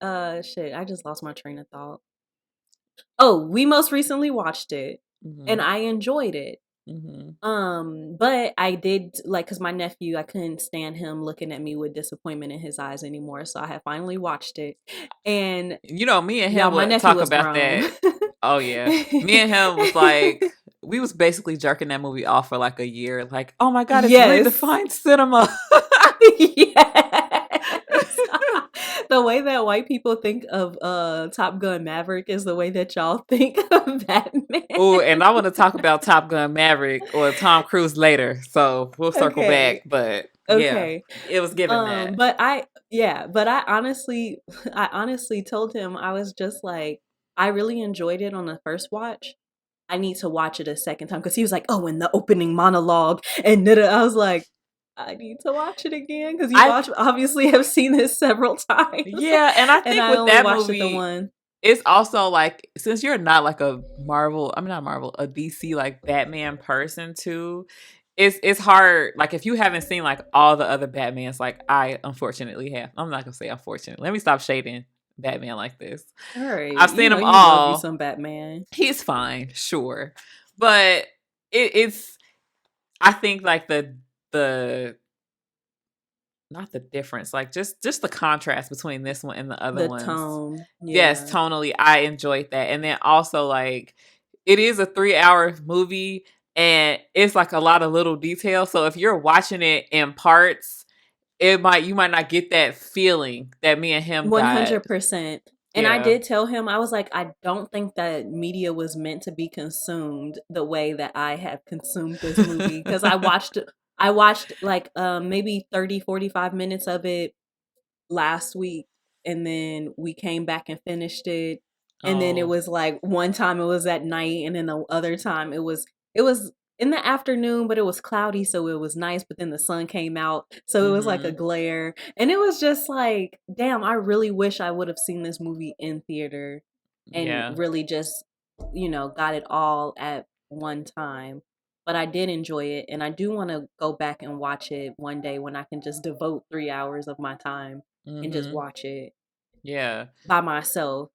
shit, I just lost my train of thought. Oh, we most recently watched it and Hmm. I enjoyed it. Mm-hmm. But I did like because my nephew, I couldn't stand him looking at me with disappointment in his eyes anymore. So I had finally watched it. And You know, me and y'all, him my would nephew talk was about grown. that. Oh yeah. Me and him was like we was basically jerking that movie off for like a year. Like, oh my god, it's Yes. redefined cinema. Yes. The way that white people think of Top Gun Maverick is the way that y'all think of Batman. Oh, and I want to talk about Top Gun Maverick or Tom Cruise later. So we'll circle back. Okay. But yeah, Okay. it was given that. But I yeah, but I honestly I honestly told him I was just like I really enjoyed it on the first watch. I need to watch it a second time because he was like, "Oh, in the opening monologue," and I was like, "I need to watch it again because you I watch obviously have seen this several times, Yeah, and I and think I with only that watched it the movie, one." it's also like since you're not like a Marvel, I mean not Marvel, a DC like Batman person too. It's hard. Like if you haven't seen like all the other Batmans, like I unfortunately have. I'm not gonna say unfortunately. Let me stop shading Batman like this. All right, I've seen them you love you all. some Batman. He's fine, sure, but it's. I think like the not the difference, like just the contrast between this one and the other The ones. tone, Yes, yeah. tonally, I enjoyed that, and then also like it is a 3 hour movie, and it's like a lot of little details. So if you're watching it in parts, you might not get that feeling that me and him got. 100%. And I Yeah. did tell him, I was like, I don't think that media was meant to be consumed the way that I have consumed this movie. Because I watched like maybe 30, 45 minutes of it last week, and then we came back and finished it, and then it Oh. was like one time it was at night, and then the other time it was in the afternoon, but it was cloudy, so it was nice, but then the sun came out, so it was like a Mhm. glare, and it was just like, damn, I really wish I would have seen this movie in theater and Yeah. really just got it all at one time. But I did enjoy it, and I do want to go back and watch it one day when I can just devote 3 hours of my time and just Mhm. watch it Yeah. by myself.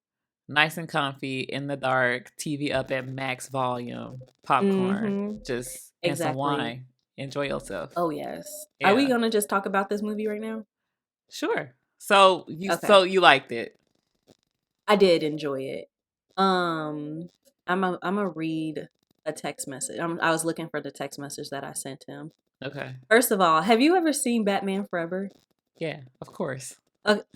Nice and comfy in the dark, TV up at max volume, popcorn, Mhm. just and some Exactly. wine. Enjoy yourself. Oh yes. Are we Yeah. gonna just talk about this movie right now? Sure. So Okay. you liked it. I did enjoy it. Um, I'm a read a text message. I was looking for the text message that I sent him. Okay. First of all, have you ever seen Batman Forever? Yeah, of course.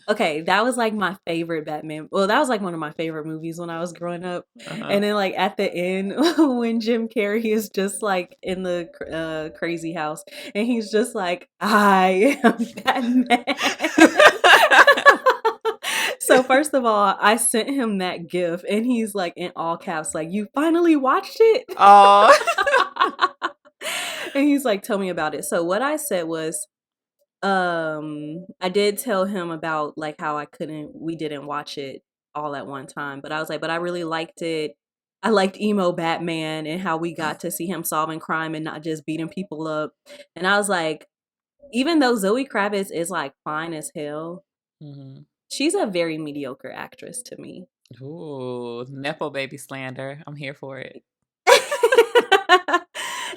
Okay, that was like my favorite Batman. Well, that was like one of my favorite movies when I was growing up. Uh-huh. And then like at the end when Jim Carrey is just like in the crazy house and he's just like, "I am Batman." So first of all, I sent him that gif and he's like in all caps like, "You finally watched it?" Oh. And he's like, "Tell me about it." So what I said was I did tell him about like how we didn't watch it all at one time, but I was like, but I really liked it. I liked emo Batman and how we got to see him solving crime and not just beating people up. And I was like, even though Zoe Kravitz is like fine as hell, Mhm. she's a very mediocre actress to me. Ooh, Nepo baby slander. I'm here for it.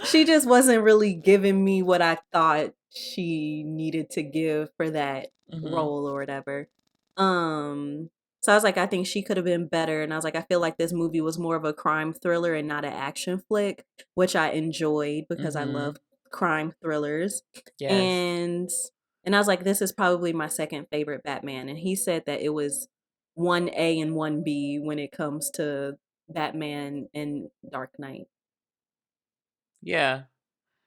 She just wasn't really giving me what I thought she needed to give for that Mhm. role or whatever. Um, so I was like, I think she could have been better. And I was like, I feel like this movie was more of a crime thriller and not an action flick, which I enjoyed because I love Mhm. crime thrillers. Yes. And and I was like, this is probably my second favorite Batman. And he said that it was 1A and 1B when it comes to Batman and Dark Knight. Yeah.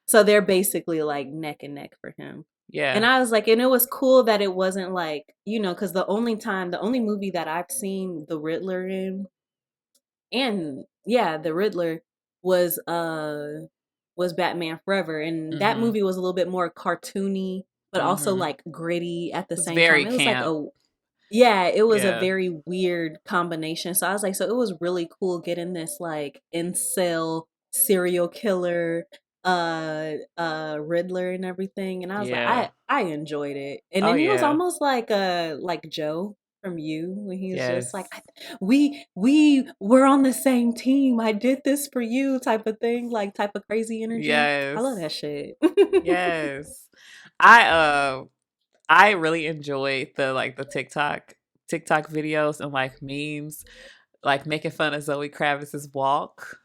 So they're basically like neck and neck for him. And Yeah. I was like, and it was cool that it wasn't like, because the only movie that I've seen the Riddler in, and yeah, the Riddler was was Batman Forever, and that Mhm. movie was a little bit more cartoony, but also Mhm. like gritty at the It's same very time. It was like camp. a yeah, it was a Yeah. very weird combination. So I was like, so it was really cool getting this like incel serial killer Riddler and everything. And I was like, Yeah. I enjoyed it. And Oh then he was yeah. almost like Joe from You when he's just like, Yes. we were on the same team. I did this for you," type of thing, like type of crazy energy. I love Yes. that shit. Yes. I I really enjoyed the like the TikTok videos and like memes, like making fun of Zoe Kravitz's walk.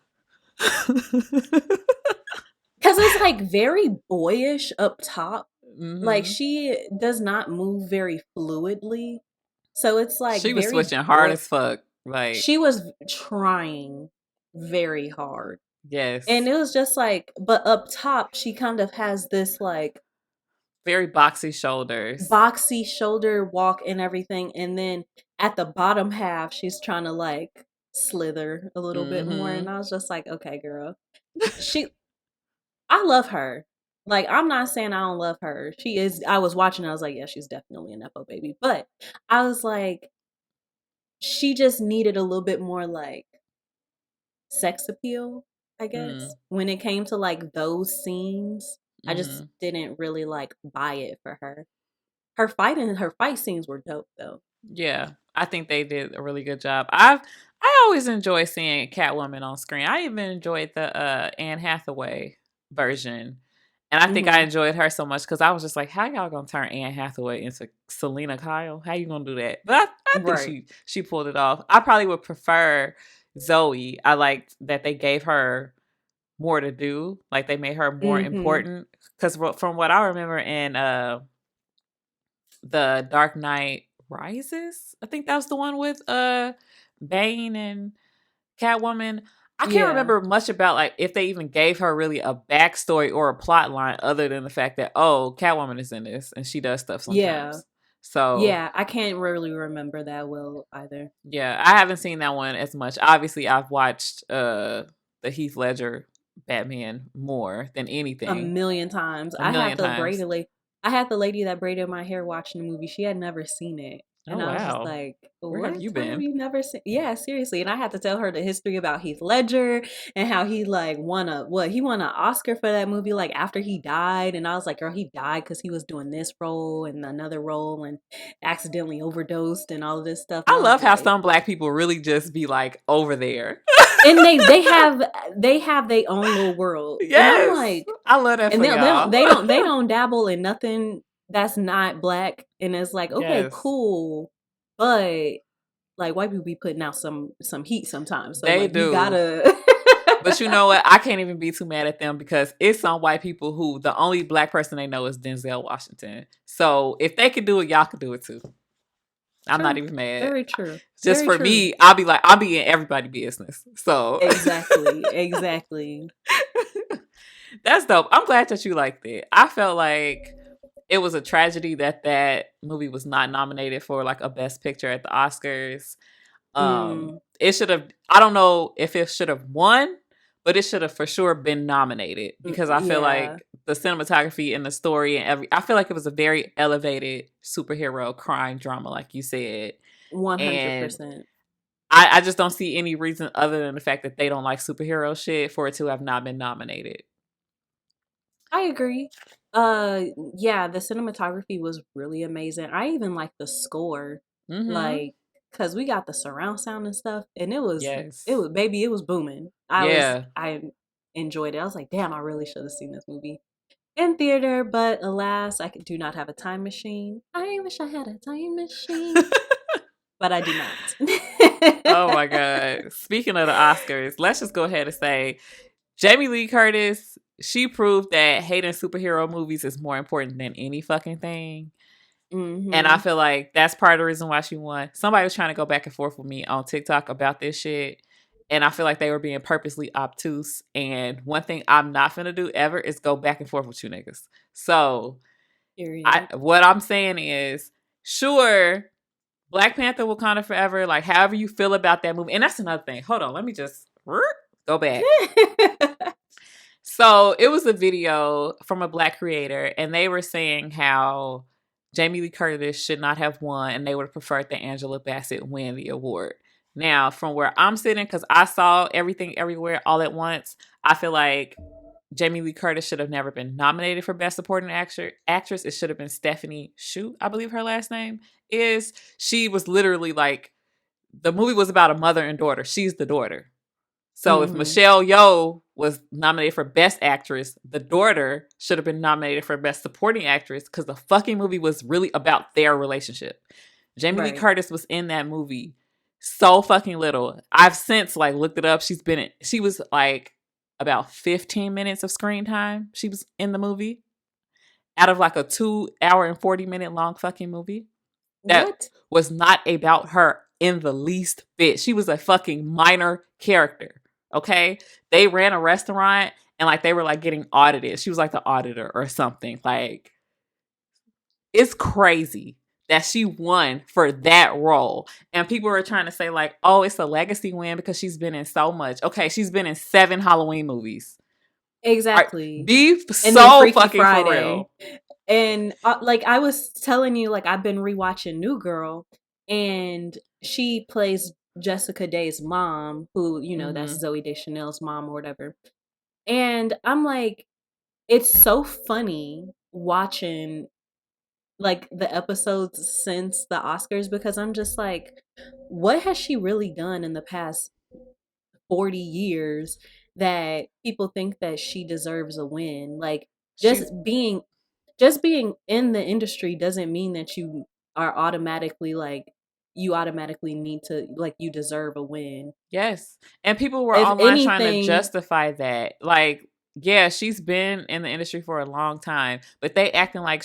Cause it's like very boyish up top. Like Hmm. she does not move very fluidly. So it's like She was very switching hard boy. as fuck. Like, She was trying very hard. And yes. it was just like, but up top, she kind of has this like Very boxy shoulders. boxy shoulder walk and everything. And then at the bottom half, she's trying to like slither a little bit more. And Hmm. I was just like, okay, girl. She, I love her. Like, I'm not saying I don't love her. She is, I was watching, I was like, yeah, she's definitely a Nepo baby. But I was like, she just needed a little bit more like sex appeal, I guess. Mm. When it came to like those scenes, I just Hmm. didn't really like buy it for her. Her fight scenes were dope though. Yeah, I think they did a really good job. I always enjoy seeing Catwoman on screen. I even enjoyed the Anne Hathaway version. And I think I Mhm. enjoyed her so much because I was just like, how y'all gonna turn Anne Hathaway into Selena Kyle? How you gonna do that? But I think Right. she pulled it off. I probably would prefer Zoe. I liked that they gave her more to do. Like they made her more Mhm. important. Because from what I remember in the Dark Knight Rises. I think that was the one with Bane and Catwoman. I can't Yeah. remember much about like if they even gave her really a backstory or a plot line other than the fact that oh, Catwoman is in this and she does stuff Yeah. sometimes. So Yeah, I can't really remember that well either. yeah, I haven't seen that one as much. Obviously, I've watched the Heath Ledger Batman more than A anything. million times. A million times. I had the lady that braided my hair watching the movie. She had never seen it. Oh And I was just wow. like, Where have "What? you How have been? you never seen?" Yeah, seriously. And I had to tell her the history about Heath Ledger and how he like he won an Oscar for that movie like after he died. And I was like, "Girl, he died cuz he was doing this role and another role and accidentally overdosed and all of this stuff." And I I was love how like, some black people really just be like over there. and they have their own little world. And I'm Yes. like, I love that and for y'all. they don't dabble in nothing that's not black. And it's like, okay, Yes. cool. But like white people be putting out some heat sometimes. So They like you do. gotta But you know what? I can't even be too mad at them because it's some white people who the only black person they know is Denzel Washington. So if they can do it, y'all can do it too. I'm not True. even mad. Very true. Just Very for true. me, I'll be like, I'll be in everybody business. So Exactly. Exactly. that's dope. I'm glad that you liked it. I felt like it was a tragedy that that movie was not nominated for like a best picture at the Oscars. Mm, It should have, I don't know if it should have won, but it should have for sure been nominated because I feel yeah. like the cinematography and the story and I feel like it was a very elevated superhero crime drama, like you said. And 100%. I just don't see any reason other than the fact that they don't like superhero shit for it to have not been nominated. I agree. Yeah, the cinematography was really amazing. I even like the score. Mm-hmm. Like cuz we got the surround sound and stuff and it Yes. was baby, it was booming. Yeah. I enjoyed it. I was like, "Damn, I really should have seen this movie in theater, but alas, do not have a time machine. I wish I had a time machine, but I do not." Oh my God. Speaking of the Oscars, let's just go ahead and say Jamie Lee Curtis, she proved that hating superhero movies is more important than any fucking thing. And I Mhm. feel like that's part of the reason why she won. Somebody was trying to go back and forth with me on TikTok about this shit. And I feel like they were being purposely obtuse. And one thing I'm not finna do ever is go back and forth with you niggas. So Period. what I'm saying is, sure, Black Panther Wakanda Forever, like however you feel about that movie. And that's another thing. Hold on, let me just go back. So it was a video from a black creator, and they were saying how Jamie Lee Curtis should not have won, and they would have preferred that Angela Bassett win the award. Now, from where I'm sitting, because I saw everything everywhere all at once, I feel like Jamie Lee Curtis should have never been nominated for Best Supporting Actress. It should have been Stephanie Shu, I believe her last name is. She was literally like, the movie was about a mother and daughter. She's the daughter. So if Mhm. Michelle Yeoh was nominated for Best Actress, the daughter should have been nominated for Best Supporting Actress because the fucking movie was really about their relationship. Jamie Lee Right. Curtis was in that movie so fucking little. I've since like looked it up. She was like about 15 minutes of screen time. She was in the movie out of like a 2 hour and 40 minute long fucking movie that What? was not about her in the least bit. She was a fucking minor character. Okay. They ran a restaurant and like they were like getting audited. She was like the auditor or something. Like, it's crazy that she won for that role. And people were trying to say, like, oh, it's a legacy win because she's been in so much. Okay, she's been in 7 Halloween movies. All right, Exactly. be And then so Freaky fucking for Friday. real. And like I was telling you, like I've been rewatching New Girl, and she plays Jessica Day's mom, who that's Mm-hmm. Zoe Deschanel's mom or whatever. And I'm like, it's so funny watching like the episodes since the Oscars because I'm just like, what has she really done in the past 40 years that people think that she deserves a win? Like just She's, being just being in the industry doesn't mean that you are automatically like you automatically need to like you deserve a win. yes. And people were If online trying to anything, justify that. Like, yeah, she's been in the industry for a long time, but they acting like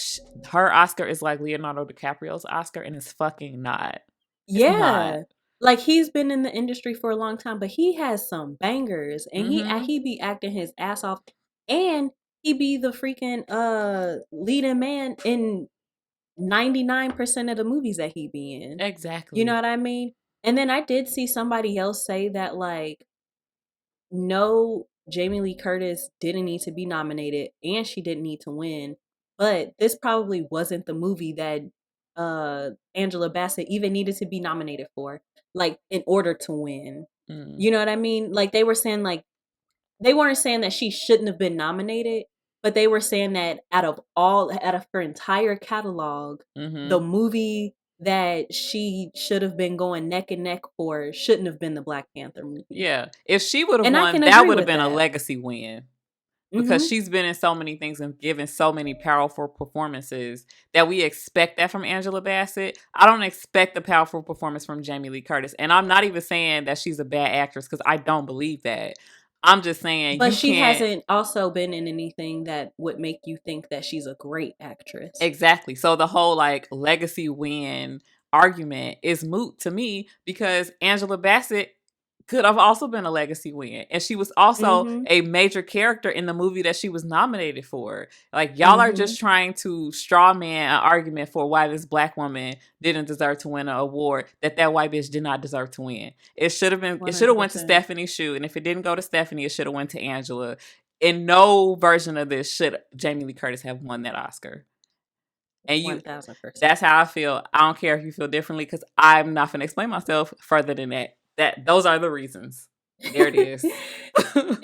her Oscar is like Leonardo DiCaprio's Oscar, and it's fucking not. It's not. yeah. Like he's been in the industry for a long time, but he has some bangers and Mm-hmm. he be acting his ass off and he be the freaking leading man in 99% of the movies that he be in. You know Exactly. what I mean? And then I did see somebody else say that like no, Jamie Lee Curtis didn't need to be nominated and she didn't need to win. But this probably wasn't the movie that Angela Bassett even needed to be nominated for, like in order to win. Mm. You know what I mean? Like they were saying like they weren't saying that she shouldn't have been nominated, but they were saying that out of her entire catalog, the Mm-hmm. movie that she should have been going neck and neck for shouldn't have been the Black Panther movie. Yeah. If she would have And I won, can that agree would have with been a that. legacy win. Because Mhm. she's been in so many things and given so many powerful performances that we expect that from Angela Bassett. I don't expect the powerful performance from Jamie Lee Curtis. And I'm not even saying that she's a bad actress because I don't believe that. I'm just saying But you she can't. hasn't also been in anything that would make you think that she's a great actress. Exactly. So the whole like legacy win argument is moot to me because Angela Bassett could have also been a legacy win. And she was also Mhm. a major character in the movie that she was nominated for. Like, y'all are Mhm. just trying to straw man an argument for why this black woman didn't deserve to win an award that white bitch did not deserve to win. It should have went to 100%. Stephanie Shu. And if it didn't go to Stephanie, it should have went to Angela. In no version of this should Jamie Lee Curtis have won that Oscar. And you 1000%. that's how I feel. I don't care if you feel differently because I'm not gonna explain myself further than that. Those are the reasons. There it is.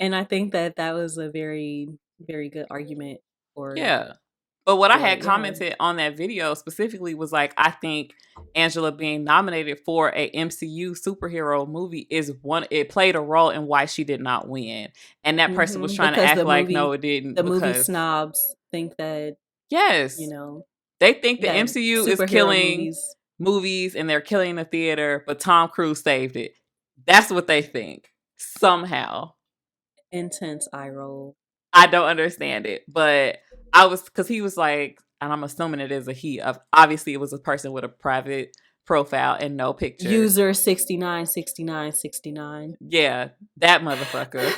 And I think that that was a very very good argument for Yeah. But what I for had it. Yeah. commented on that video specifically was like, I think Angela being nominated for a MCU superhero movie is one, it played a role in why she did not win. And that person was trying to Because act like, no, it the didn't, movie because snobs think that, you yes, know, they think the that MCU is superhero killing movies movies and they're killing the theater, but Tom Cruise saved it. That's what they think. Somehow. intense eye roll. I don't understand it. But I was, because he was like, and I'm assuming it is a he, of obviously it was a person with a private profile and no picture. User 696969. Yeah, that motherfucker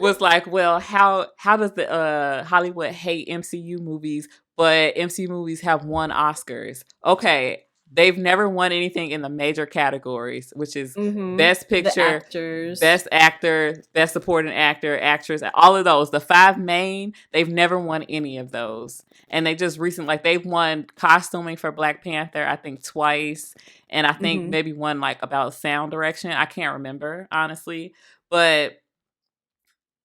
was like, well, how does the Hollywood hate MCU movies, but MCU movies have won Oscars? Okay, they've never won anything in the major categories, which is Best The Picture, actors. Best Actor, Best Supporting Actor, Actress, all of those. The five main, they've never won any of those. And they just recently, like, they've won costuming for Black Panther, I think twice, and I think Mhm. maybe one like about sound direction. I can't remember honestly, but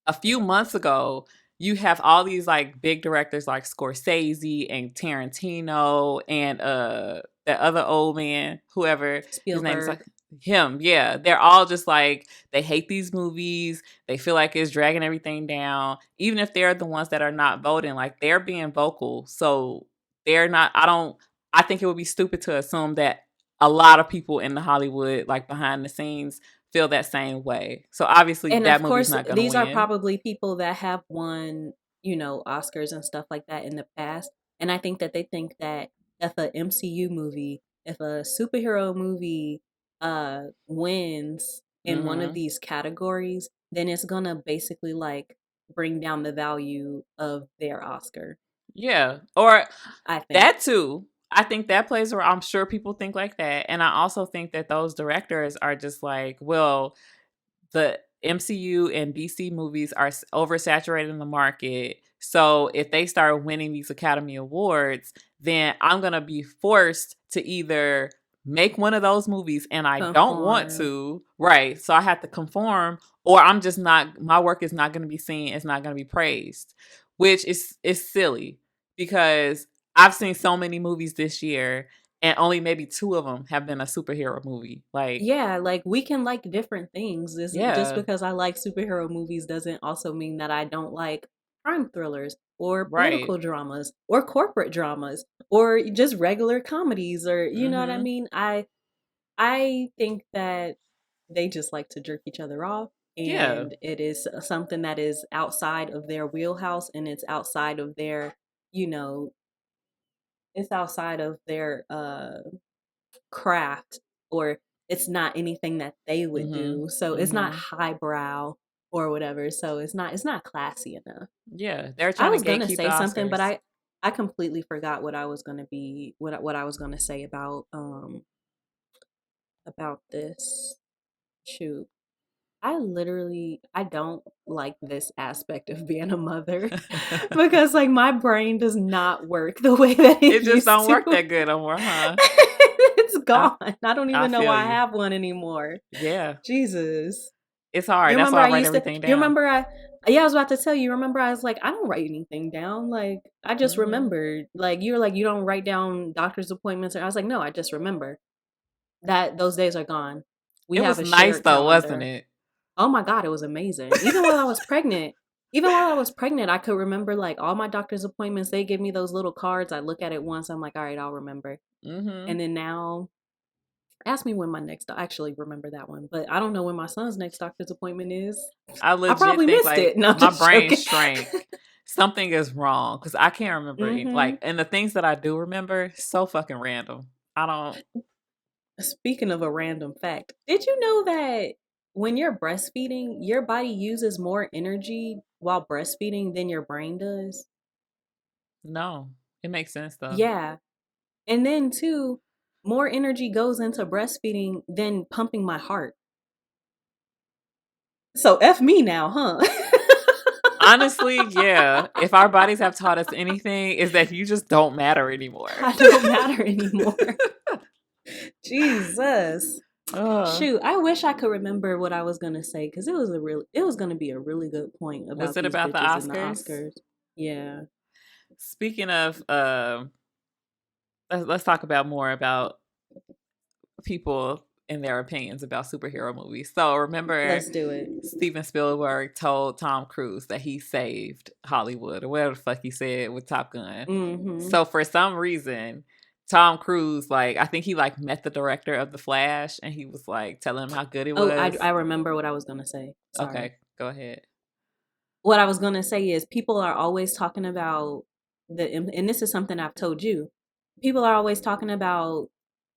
a few months ago, you have all these like big directors like Scorsese and Tarantino and that other old man, whoever his name is, like Spielberg. him. Yeah, they're all just like they hate these movies. They feel like it's dragging everything down. Even if they're the ones that are not voting, like they're being vocal. So they're not. I don't. I think it would be stupid to assume that a lot of people in the Hollywood, like behind the scenes, feel that same way. So obviously And that of movie's course, not going to these are win. probably people that have won, Oscars and stuff like that in the past. And I think that they think that if a MCU movie, if a superhero movie wins in one of Mhm. these categories, then it's gonna basically like bring down the value of their Oscar, Yeah. Or I think. that too. I think that plays where I'm sure people think like that. And I also think that those directors are just like, well, the MCU and DC movies are oversaturated in the market. So if they start winning these Academy Awards, then I'm going to be forced to either make one of those movies and I don't want Conform. to, right? So I have to conform, or I'm just not, my work is not going to be seen, it's not going to be praised, which is silly because I've seen so many movies this year and only maybe two of them have been a superhero movie. Like, Yeah, like we can like different things. Just yeah, because I like superhero movies doesn't also mean that I don't like crime thrillers or right. political dramas or corporate dramas or just regular comedies, or you know what I Mhm. mean? I think that they just like to jerk each other off, Yeah. and it is something that is outside of their wheelhouse, and it's outside of their, you know, it's outside of their craft, or it's not anything that they would Mhm. do. So it's not Mhm. highbrow or whatever. So it's not classy enough. Yeah, they're I trying to was gonna gatekeep the say something, but Oscars. I completely forgot what I was gonna be what I was gonna say about this. Shoot. I don't like this aspect of being a mother because like my brain does not work the way that it It just used don't to. work that good no more, huh? It's I gone. I don't I even know feel why I you. have one anymore. Yeah. Jesus. It's You hard. That's remember why I I write used to everything you down. remember I yeah, I was about to tell you, you remember I was like, I don't write anything down. Like I just Mhm. remembered. Like you were like, you don't write down doctor's appointments, or I was like, no, I just remember. That those days are gone. We It have was a nice shared though, wasn't calendar. it? Oh my god, it was amazing. Even while I was pregnant, I could remember like all my doctor's appointments. They give me those little cards. I look at it once. I'm like, all right, I'll remember. Mhm. And then now, ask me when my next. I actually remember that one, but I don't know when my son's next doctor's appointment is. I I legit probably think missed like it. No, I'm my just brain joking. shrank. Something is wrong because I can't remember hmm like, and the things that I do remember so fucking random. I don't. Speaking of a random fact, did you know that when you're breastfeeding, your body uses more energy while breastfeeding than your brain does? No, it makes sense though. Yeah. And then too, more energy goes into breastfeeding than pumping my heart. So F me now, huh? Honestly, yeah. If our bodies have taught us anything, is that you just don't matter anymore. I don't matter anymore. Jesus. uh, Shoot, I wish I could remember what I was gonna say because it was gonna be a really good point was about it these about the bitches in the Oscars? Oscars. Yeah. Speaking of, let's talk about more about people and their opinions about superhero movies. So remember, Let's do it. Steven Spielberg told Tom Cruise that he saved Hollywood or whatever the fuck he said with Top Gun. Mm-hmm. So for some reason, Tom Cruise, like, I think he like met the director of The Flash and he was like telling him how good it Oh, I was. remember what I was gonna say. Sorry. Okay, go ahead. What I was gonna say is people are always talking about and this is something I've told you. People are always talking about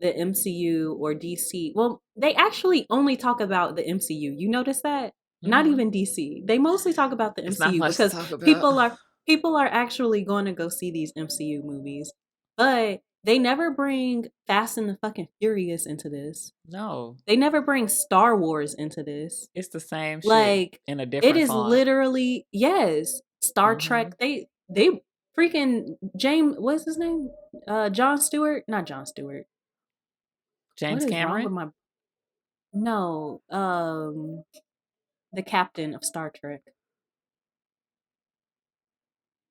the MCU or DC. Well, they actually only talk about the MCU. You notice that? Not Hmm. even DC. They mostly talk about the It's not MCU much to because talk about. people are people are actually going to go see these MCU movies. But they never bring Fast and the fucking Furious into this. No, They never bring Star Wars into this. it's the same shit Like in a it different is font. literally, yes, Star Hmm. Trek. They freaking James, what's his name? John Stewart, not John Stewart. What James is wrong Cameron? with my no? The captain of Star Trek.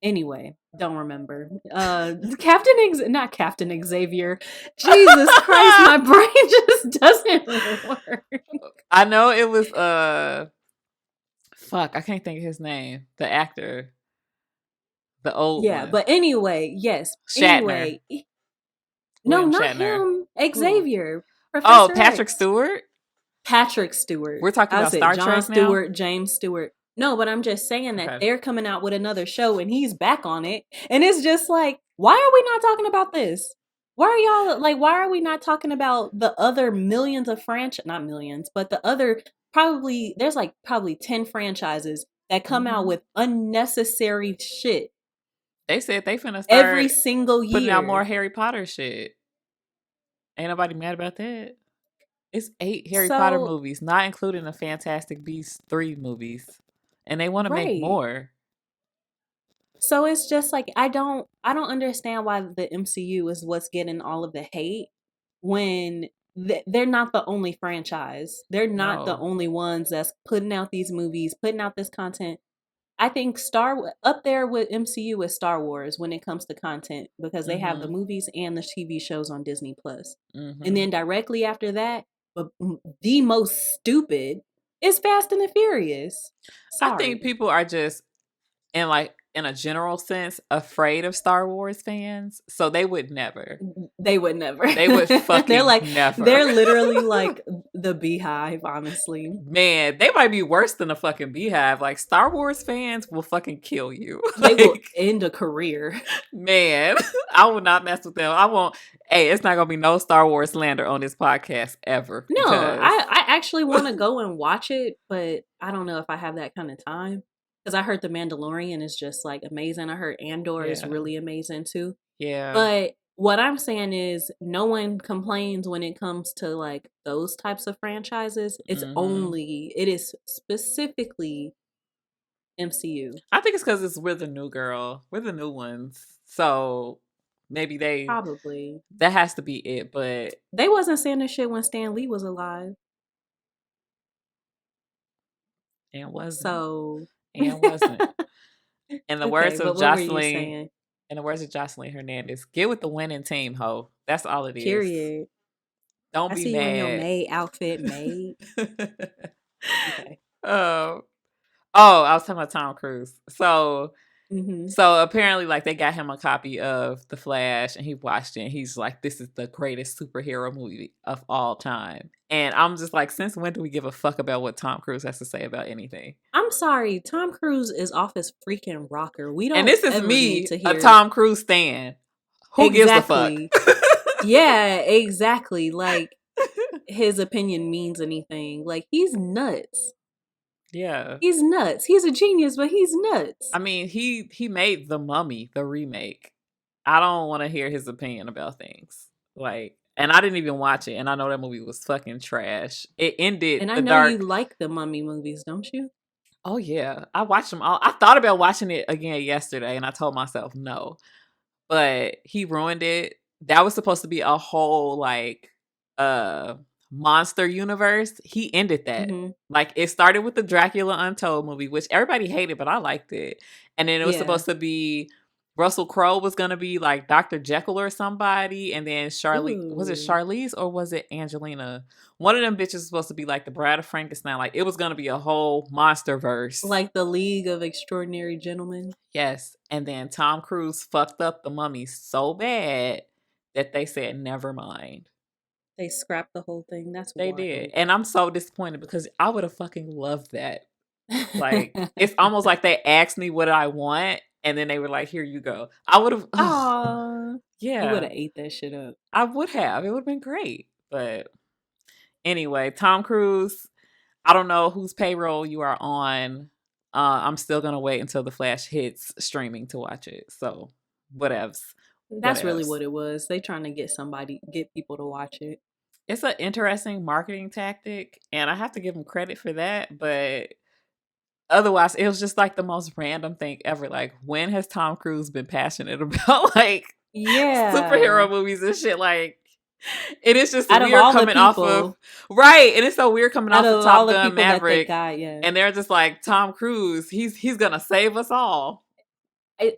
Anyway, don't remember. Not Captain Xavier. Jesus Christ, my brain just doesn't work. I know it was fuck, I can't think of his name. The actor, the old Yeah, one. but anyway, yes. Shatner. Anyway, no, William not Shatner. him. Who? Xavier, Oh, Professor Patrick X. Stewart? Patrick Stewart. We're talking I about said Star John Trek now? Stewart, James Stewart. No, but I'm just saying that Okay. they're coming out with another show and he's back on it. And it's just like, why are we not talking about this? Why are y'all like, why are we not talking about the other millions of not millions, but the other there's like probably 10 franchises that come out Mm-hmm. with unnecessary shit They said they finna every start single putting out more year. Harry Potter shit. Ain't nobody mad about that. It's 8 Harry Potter So, movies, not including the Fantastic Beasts 3 movies. And they want to make right. more. So it's just like I don't understand why the MCU is what's getting all of the hate when they're not the only franchise. They're not the No. only ones that's putting out these movies, putting out this content. I think up there with MCU is Star Wars when it comes to content because they have the Mm-hmm. movies and the TV shows on Disney Plus. And Mm-hmm. then directly after that, but the most stupid is Fast and the Furious. I think Sorry. people are just in a general sense afraid of Star Wars fans, so they would never. They would never. They would they're fucking like never. they're literally like the beehive, honestly. Man, they might be worse than a fucking beehive. Like Star Wars fans will fucking kill you. They will Like, end a career. man, I will not mess with them. I won't. Hey, it's not gonna be no Star Wars slander on this podcast ever No, because I actually want to go and watch it, but I don't know if I have that kind of time. Because I heard The Mandalorian is just like amazing. I heard Andor is yeah, really amazing too. yeah, But what I'm saying is no one complains when it comes to like those types of franchises. hmm It is specifically MCU. I think it's because we're the new girl, we're the new ones, so maybe Probably. that has to be it. But They wasn't saying this shit when Stan Lee was alive. and wasn't So and wasn't. In the okay, words of but what were you Jocelyn, saying? in the words of Jocelyn Hernandez, get with the winning team, ho. That's all it is. Period. Don't I be see you in your mad. maid outfit, maid. Okay. um, oh, I was talking about Tom Cruise. So Mm-hmm. So apparently, like they got him a copy of The Flash, and he watched it. And he's like, "This is the greatest superhero movie of all time." And I'm just like, since when do we give a fuck about what Tom Cruise has to say about anything? I'm sorry, Tom Cruise is off his freaking rocker. We And don't this is ever need me, to a hear Tom Cruise stan. Who gives a fuck? exactly. Yeah, exactly. Like his opinion means anything. Like he's nuts. Yeah, He's nuts. He's a genius, but he's nuts. I mean, he made The Mummy, the remake. I don't want to hear his opinion about things. Like, and I didn't even watch it, and I know that movie was fucking trash. It ended And I the know you dark. like the Mummy movies, don't you? Oh yeah, I watched them all. I thought about watching it again yesterday, and I told myself no. But he ruined it. That was supposed to be a whole like uh monster universe. He ended that. Mm-hmm. Like it started with the Dracula Untold movie, which everybody hated, but I liked it. And then it was Yeah. supposed to be Russell Crowe was gonna be like Dr. Jekyll or somebody, and then Charlie was it Ooh. Charlize or was it Angelina? One of them bitches was supposed to be like the Bride of Frankenstein. Like it was gonna be a whole monster verse. Like the League of Extraordinary Gentlemen. Yes. And then Tom Cruise fucked up the mummy so bad that they said, never mind. They scrapped the whole thing. That's They did. wild. And I'm so disappointed because I would have fucking loved that. Like, it's almost like they asked me what I want and then they were like, here you go. I would have, Aw. You would yeah, have ate that shit up. I would have. It would have been great. But anyway, Tom Cruise, I don't know whose payroll you are on. I'm still gonna wait until The Flash hits streaming to watch it. So whatevs, That's really whatevs. what it was. They trying to get people to watch it. It's an interesting marketing tactic, and I have to give them credit for that. But otherwise, it was just like the most random thing ever. Like, when has Tom Cruise been passionate about like Yeah. superhero movies and shit? Like, it is just Out of weird all the coming off of people, right, and it's so weird coming out off of of all Top the Gun people that they Maverick, got, yeah. and they're just like Tom Cruise. He's gonna save us all.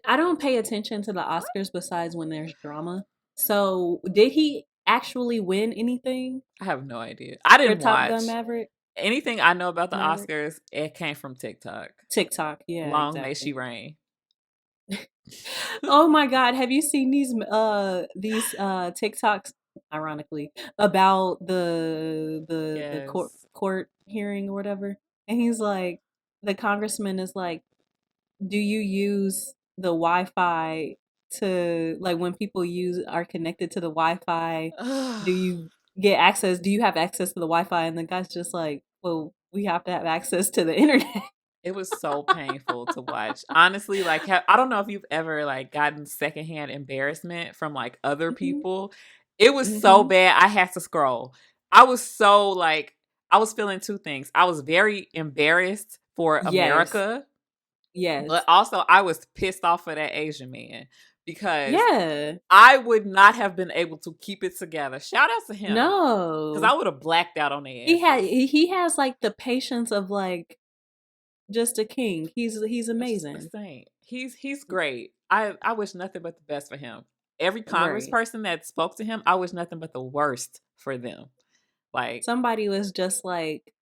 I don't pay attention to the Oscars besides when there's drama. So, did he actually win anything I have no idea. I for didn't Top Gun watch. Maverick? Anything I know about the Maverick? Oscars, it came from TikTok. TikTok. Yeah, Long may she exactly. reign. Oh my god, have you seen these TikToks ironically about the Yes. court hearing or whatever? And he's like the congressman is like, "Do you use the Wi-Fi to like when people use are connected to the Wi-Fi, do you get access? Do you have access to the Wi-Fi?" And the guy's just like, "Well, we have to have access to the internet." It was so painful to watch. Honestly, like I don't know if you've ever like gotten secondhand embarrassment from like other Mhm. people. It was so Mhm. bad I had to scroll. I was so like I was feeling two things. I was very embarrassed for Yes. America, but Yes. also I was pissed off for that Asian man because Yeah. I would not have been able to keep it together. Shout out to him because I No. would have blacked out on their He had asses. he has like the patience of like just a king. He's Just a amazing. saint. He's great. I wish nothing but the best for him. Every Right. congressperson that spoke to him, I wish nothing but the worst for them. Like, Somebody was just like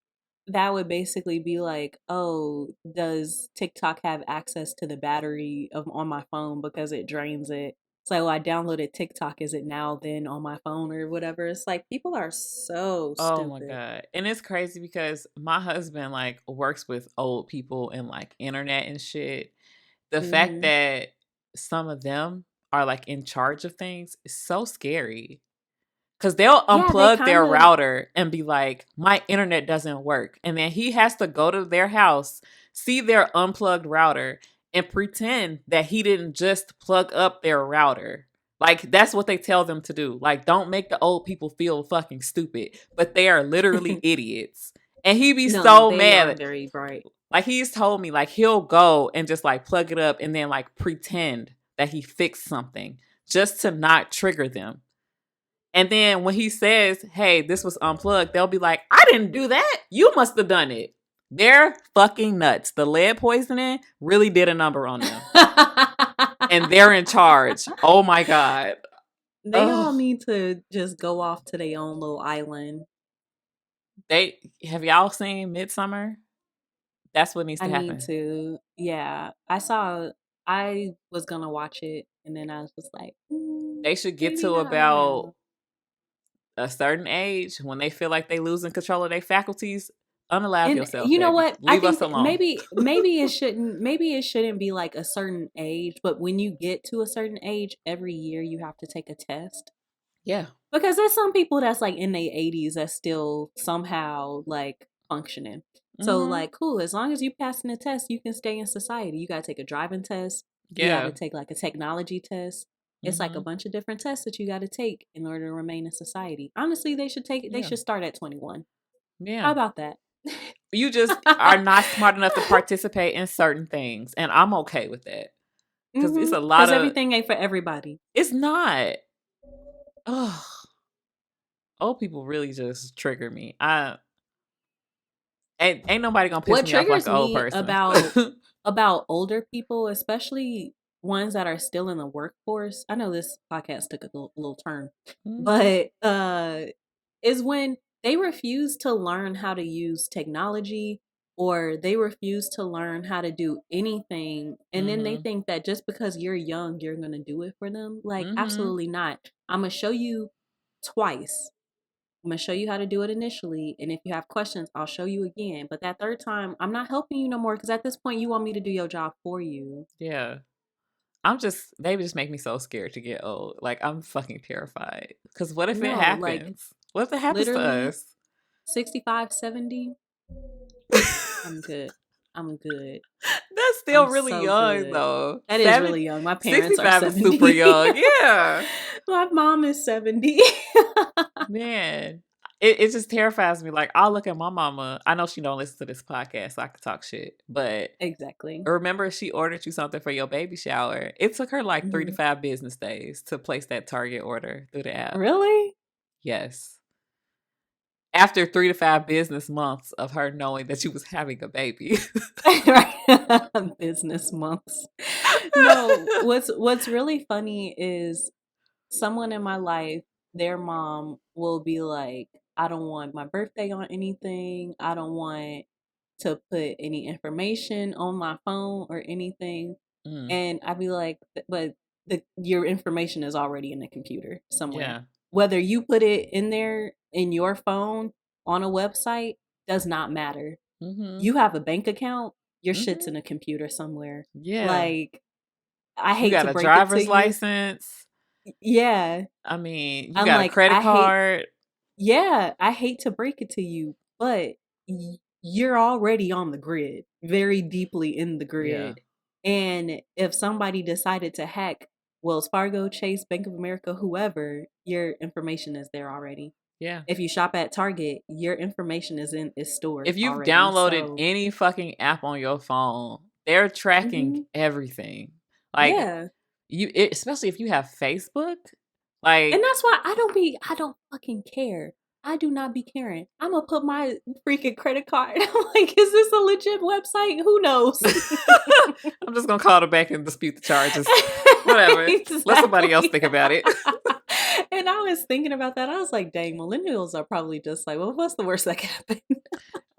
that would basically be like, "Oh, does TikTok have access to the battery of on my phone because it drains it?" It's like, "Oh, I downloaded TikTok. Is it now then on my phone or whatever?" It's like people are so oh my stupid. god. And it's crazy because my husband like works with old people and like internet and shit. The fact Mhm. that some of them are like in charge of things is so scary. Cause they'll Yeah, they unplug kind their of router and be like, my internet doesn't work. And then he has to go to their house, see their unplugged router, and pretend that he didn't just plug up their router. Like, that's what they tell them to do. Like, don't make the old people feel fucking stupid. But they are literally idiots. And he be no, so they are mad. very bright. Like, he's told me, like, he'll go and just like plug it up and then like pretend that he fixed something just to not trigger them. And then when he says, hey, this was unplugged, they'll be like, I didn't do that. You must have done it. They're fucking nuts. The lead poisoning really did a number on them. And they're in charge. Oh my God. They Oh, all need to just go off to their own little island. they have y'all seen Midsummer? That's what needs I to need happen. to. Yeah, I was gonna watch it, and then I was just like, They should get maybe to not about now. a certain age when they feel like they losing control of their faculties. Unalive And yourself, you know baby. what? I Leave us think alone. maybe it shouldn't be like a certain age, but when you get to a certain age, every year you have to take a test. Yeah. Because there's some people that's like in their 80s that's still somehow like functioning. So Mm-hmm. like cool, as long as you passing the test, you can stay in society. You gotta take a driving test, you gotta Yeah. take like a technology test. It's like a Mm-hmm. bunch of different tests that you gotta take in order to remain in society. Honestly, they Yeah. should start at 21. How Yeah. about that? You just are not smart enough to participate in certain things, and I'm okay with that because it's a lot Because of. everything ain't for everybody. It's not. Oh, old people really just trigger me. I ain't nobody gonna piss What me off like triggers an old me person. about older people, especially ones that are still in the workforce. I know this podcast took a little turn, Hmm. but is when they refuse to learn how to use technology or they refuse to learn how to do anything and then they Hmm. think that just because you're young you're going to do it for them. Like Hmm. absolutely not. I'm going to show you twice. I'm gonna show you how to do it initially, and if you have questions, I'll show you again. But that third time, I'm not helping you no more because at this point, you want me to do your job for you. Yeah. I'm just. They just make me so scared to get old. Like I'm fucking terrified. Because what if it No, like happens? What if it happens to literally us? 65, 70. I'm good. I'm good. That's still I'm really so young good. though. That is really young. My parents are 65 is super 70. young. Yeah. My mom is 70. Man. It just terrifies me. Like I'll look at my mama. I know she don't listen to this podcast, so I can talk shit. But Exactly. remember she ordered you something for your baby shower. It took her like 3 to Mhm. 5 business days to place that Target order through the app. Really? Yes. after 3 to 5 business months of her knowing that you was having a baby. Business months. No, what's really funny is someone in my life, their mom will be like, I don't want my birthday on anything. I don't want to put any information on my phone or anything. Mm, And I'd be like, but your information is already in the computer somewhere. yeah. Whether you put it in there in your phone on a website does not matter. Mm-hmm. You have a bank account, your shit's Mm-hmm. in a computer somewhere. Yeah. Like, I You hate got to a break it to driver's you. license. Yeah. I mean, you I'm got a like, credit I hate, card. yeah, I hate to break it to you, but you're already on the grid, very deeply in the Yeah. grid. And if somebody decided to hack Wells Fargo, Chase, Bank of America, whoever, your information is there already. Yeah. If you shop at Target, your information is stored If you've already. downloaded So, any fucking app on your phone, they're tracking mhm, everything. Like yeah. especially if you have Facebook. And Like that's why I don't fucking care. I do not be caring. I'm gonna put my freaking credit card. I'm like, is this a legit website? Who knows? I'm just gonna call the bank and dispute the charges. Whatever. Let somebody else Exactly. think about it. And I was thinking about that. I was like, dang, millennials are probably just like, well, what's the worst that can happen?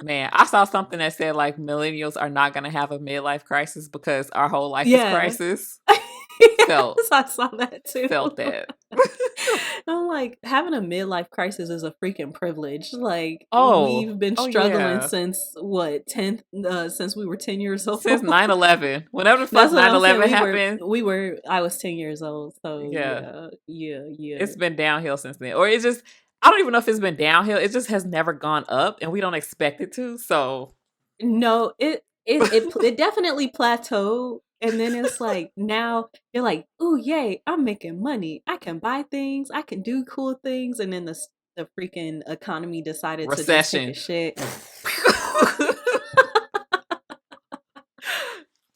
Man, I saw something that said like millennials are not gonna have a midlife crisis because our whole life is Yeah. crisis. Felt Yes, I saw that too. felt that. I'm like, having a midlife crisis is a freaking privilege. Like, Oh, we've been oh struggling yeah. since what, 10th, since we were 10 years old. Since 9/11. Whenever the fuck That's what I'm saying. 9/11 happened, I was 10 years old. So yeah. yeah, yeah, yeah. It's been downhill since then. Or it's just I don't even know if it's been downhill. It just has never gone up and we don't expect it to. So No, it definitely plateaued. And then it's like now you're like, oh yay, I'm making money. I can buy things. I can do cool things. And then the freaking economy decided to just take a recession. shit.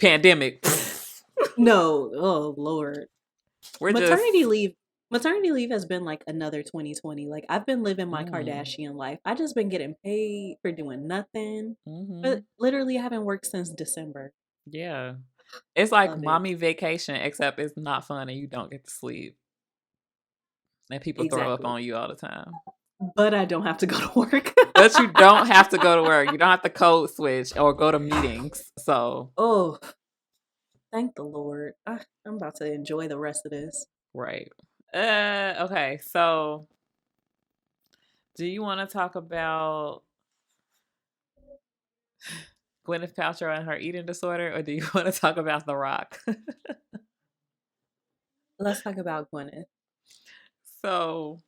Pandemic. No, oh Lord. We're just Maternity leave. Maternity leave has been like another 2020. Like I've been living my mm, Kardashian life. I just been getting paid for doing nothing. But hmm. literally I haven't worked since December. Yeah. It's like Love it. mommy vacation, except it's not fun and you don't get to sleep. And people throw up Exactly. on you all the time. But I don't have to go to work. But you don't have to go to work. You don't have to code switch or go to meetings. So, Oh, thank the Lord. I'm about to enjoy the rest of this. right. Okay. So, do you want to talk about Gwyneth Paltrow and her eating disorder, or do you want to talk about The Rock? Let's talk about Gwyneth. So,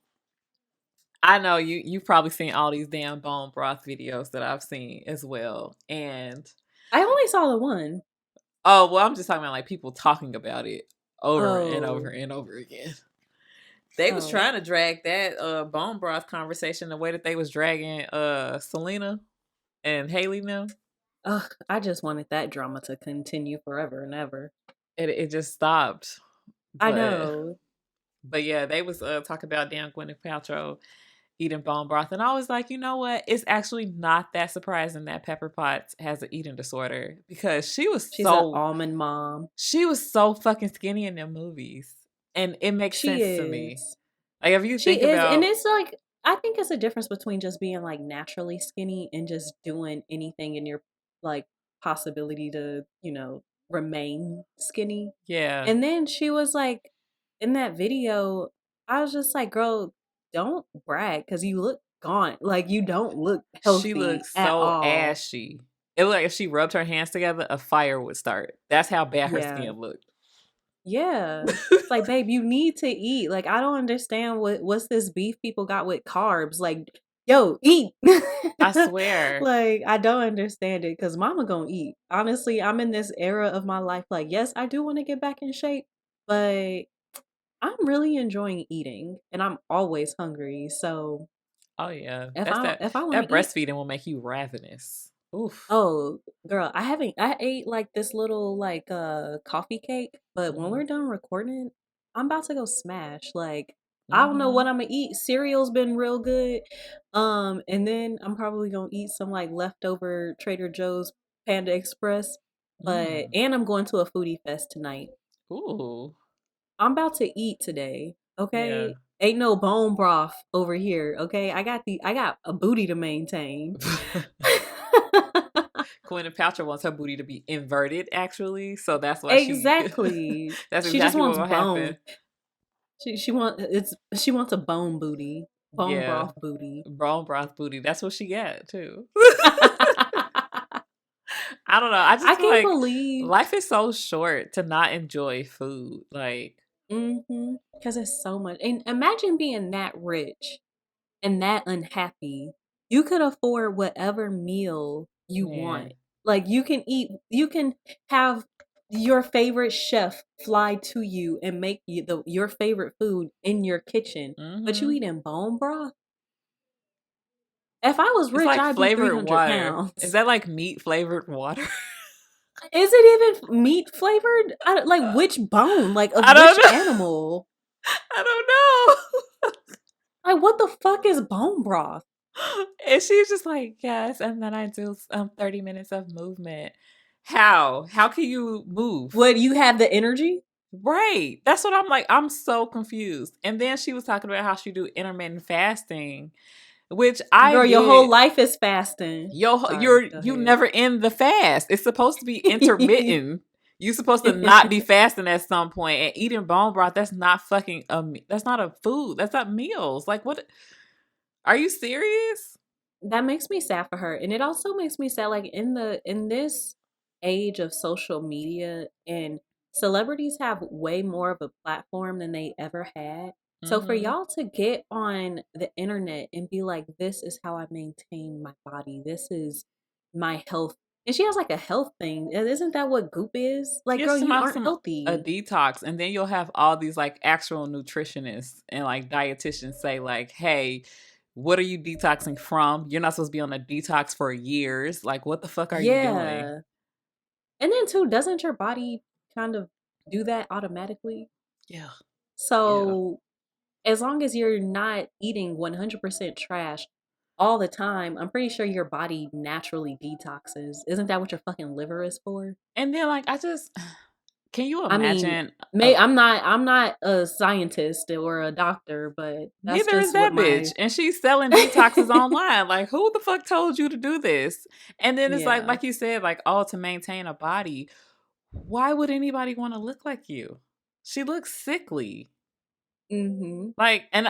I know you've probably seen all these damn bone broth videos that I've seen as well. And I only saw the one. oh, well, I'm just talking about like people talking about it over and over Oh, and over again. They was oh. trying to drag that bone broth conversation the way that they was dragging Selena and Haley now. Ugh, I just wanted that drama to continue forever and ever. It just stopped. I But know. yeah, they was talking about damn Gwyneth Paltrow eating bone broth, and I was like, you know what? It's actually not that surprising that Pepper Potts has an eating disorder because She's an almond mom. she was so fucking skinny in them movies, and it makes She sense to me. is. Like if you think She is. And about it's like, I think it's a difference between just being like naturally skinny and just doing anything in your like possibility to, remain skinny. yeah, And then she was like, in that video, I was just like, girl, don't brag because you look gaunt. Like, you don't look she healthy looks at so all. ashy. It looked like if she rubbed her hands together, a fire would start. That's how bad her Yeah. skin looked. Yeah. It's like, babe, you need to eat. Like, I don't understand what's this beef people got with carbs. Like, yo, eat. I swear. Like, I don't understand it because mama gonna eat. Honestly, I'm in this era of my life. Like, yes, I do want to get back in shape, but I'm really enjoying eating and I'm always hungry. So Oh yeah, if that's I want that to eat, breastfeeding will make you ravenous. Oof. oh girl, I ate like this little like coffee cake, but when Hmm. we're done recording, I'm about to go smash. Like I don't know what Mm-hmm. I'm gonna eat. Cereal's been real good. And then I'm probably gonna eat some like leftover Trader Joe's Panda Express. But Mm. and I'm going to a foodie fest tonight. Ooh. I'm about to eat today. Yeah. Okay. Ain't no bone broth over here. Okay. I got a booty to maintain. Gwyneth Paltrow wants her booty to be inverted, actually. So that's why she. Exactly. That's She just exactly what wants will happen. bone. She wants a bone booty. Bone Yeah. broth booty. Bone broth booty. That's what she got, too. I don't know. I I just feel can't like believe life is so short to not enjoy food. Like, because it's so much. And imagine being that rich and that unhappy. You could afford whatever meal you want. man. Like you can have your favorite chef fly to you and make your favorite food in your kitchen, but you Hmm. eating bone broth. If I was It's rich, like I'd be flavored 300 water. Is pounds. that like meat flavored water? Is it even meat flavored? Like which bone? Like of I don't which know. animal? I don't know. Like what the fuck is bone broth? And she's just like, yes. And then I do 30 minutes of movement. How? How can you move? Would you have the energy? Right. That's what I'm like. I'm so confused. And then she was talking about how she do intermittent fasting, which I Girl, your whole get. life is fasting. Sorry, go You ahead. never end the fast. It's supposed to be intermittent. You're supposed to not be fasting at some point and eating bone broth. That's not fucking that's not a food. That's not meals. Like what? Are you serious? That makes me sad for her. And it also makes me sad like in this age of social media and celebrities have way more of a platform than they ever had. So for Mm-hmm. y'all to get on the internet and be like, this is how I maintain my body. This is my health. And she has like a health thing. And isn't that what Goop is? Like, girl, Yes, you aren't some a healthy. detox, and then you'll have all these like actual nutritionists and like dietitians say like, "Hey, what are you detoxing from? You're not supposed to be on a detox for years. Like, what the fuck are you doing?" Yeah. And then too, doesn't your body kind of do that automatically? Yeah, yeah. So as long as you're not eating 100% trash all the time, I'm pretty sure your body naturally detoxes. Isn't that what your fucking liver is for? And then like I just can you I mean, imagine? I'm not a scientist or a doctor, but that's Neither is just what that my bitch, and she's selling detoxes online. Like, who the fuck told you to do this? And then it's yeah. like you said, like, oh, to maintain a body. Why would anybody want to look like you? She looks sickly. Mhm. Like, and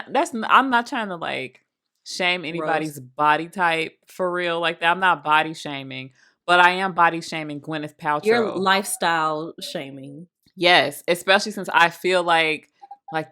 I'm not trying to like shame Gross. anybody's body type for real like that. I'm not body shaming, but I am body shaming Gwyneth Your Paltrow. lifestyle shaming. Yes, especially since I feel like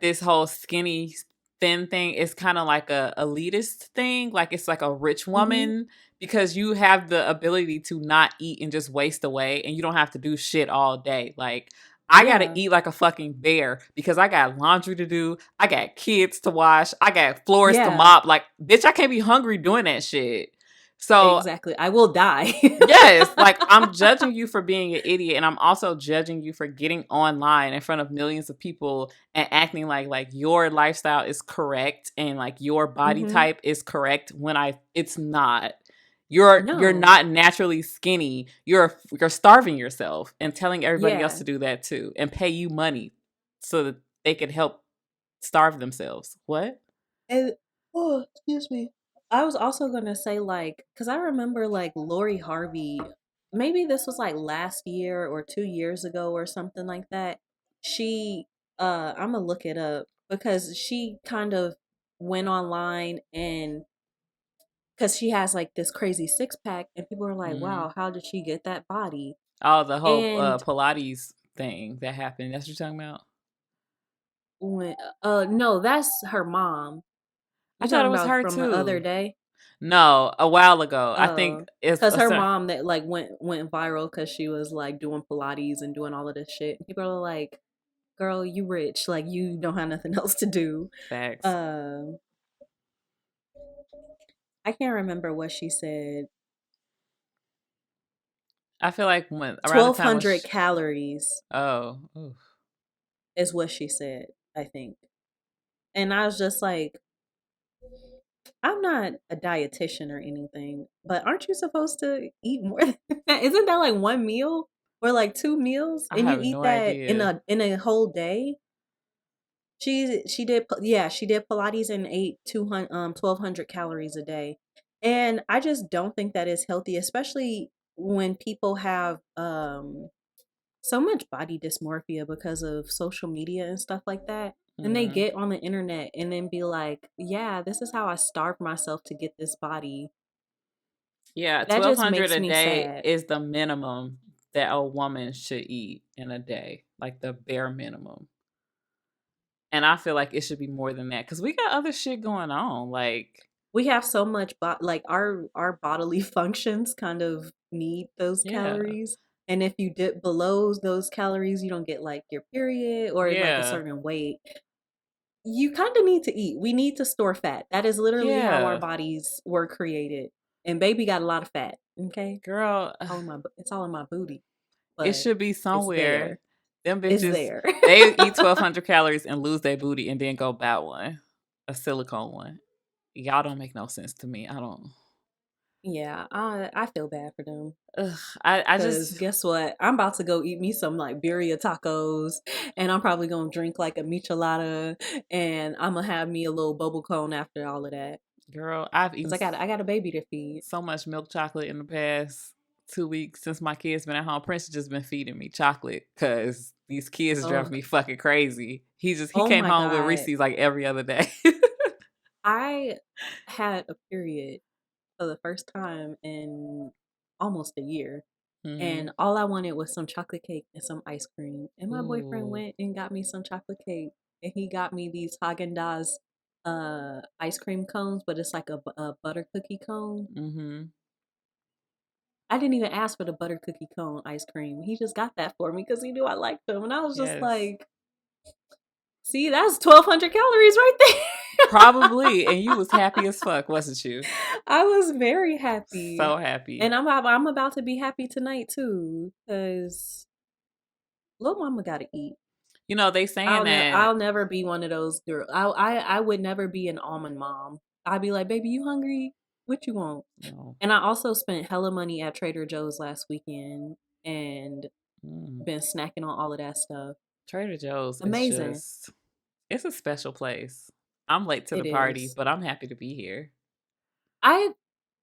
this whole skinny thin thing is kind of like a elitist thing. Like it's like a rich Mhm. woman because you have the ability to not eat and just waste away and you don't have to do shit all day. Like I got to Yeah. eat like a fucking bear because I got laundry to do, I got kids to wash, I got floors to Yeah. mop. Like bitch, I can't be hungry doing that shit. So Exactly. I will die. yes, like I'm judging you for being an idiot and I'm also judging you for getting online in front of millions of people and acting like your lifestyle is correct and like your body Mhm. type is correct when I it's not. You're No. not naturally skinny. You're starving yourself and telling everybody else Yeah. to do that too and pay you money so that they can help starve themselves. What? And oh, excuse me. I was also gonna say like, cause I remember like Lori Harvey. Maybe this was like last year or 2 years ago or something like that. She, I'm gonna look it up because she kind of went online and because she has like this crazy six pack and people are like, Mm-hmm. wow, how did she get that body? Oh, the whole And Pilates thing that happened. That's what you're talking about? when, no, that's her mom. I You thought it talking was about her from the other too. day? No, a while ago. I think Oh, it's cause a her certain. mom that like went viral because she was like doing Pilates and doing all of this shit. People are like, "Girl, you rich? Like you don't have nothing else to do." Facts. Um, I can't remember what she said. I feel like when around the Twelve time when hundred calories oh, oof. is what she said. I think. And I was just like, I'm not a dietitian or anything, but aren't you supposed to eat more than that? Isn't that like one meal or like two meals? I And you have eat no that idea. in a whole day? She did Pilates and ate 200 1,200 calories a day. And I just don't think that is healthy, especially when people have so much body dysmorphia because of social media and stuff like that. And they Mm. get on the internet and then be like, yeah, this is how I starved myself to get this body. Yeah, That twelve just hundred makes a me day sad. is the minimum that a woman should eat in a day, like the bare minimum. And I feel like it should be more than that because we got other shit going on. Like, We have so much like our bodily functions kind of need those yeah, calories. And if you dip below those calories, you don't get like your period or like a yeah, certain weight. You kind of need to eat. We need to store fat. That is literally how our yeah, bodies were created. And baby got a lot of fat. Okay, girl. it's all in my booty, It but should be it's somewhere. there. Them It's bitches, there. they eat 1,200 calories and lose their booty and then go buy one, a silicone one. Y'all don't make no sense to me. I don't. Yeah, I feel bad for them. Ugh, I Cause just, guess what? I'm about to go eat me some like birria tacos, and I'm probably gonna drink like a michelada, and I'm gonna have me a little bubble cone after all of that. girl, I've Cause eaten I got a baby to feed. so much milk chocolate in the past 2 weeks since my kids been at home. Prince has just been feeding me chocolate because these kids drive Oh, me fucking crazy. He oh came my home with god! Reese's like every other day. I had a period for the first time in almost a year, Hmm. and all I wanted was some chocolate cake and some ice cream. And my boyfriend Ooh. went and got me some chocolate cake, and he got me these Haagen Dazs ice cream cones, but it's like a butter cookie cone. Mm-hmm. I didn't even ask for the butter cookie cone ice cream. He just got that for me because he knew I liked them, and I was just Yes. like, "See, that's 1,200 calories right there." Probably. And you was happy as fuck, wasn't you? I was very happy, So happy. and I'm about to be happy tonight too, because little mama gotta eat. You know, they saying that. I'll never be one of those girls. I would never be an almond mom. I'd be like, baby, you hungry? What you want? No. And I also spent hella money at Trader Joe's last weekend and Mm. been snacking on all of that stuff. Trader Joe's is Amazing. just, it's a special place. I'm late to the It party, is. but I'm happy to be here. I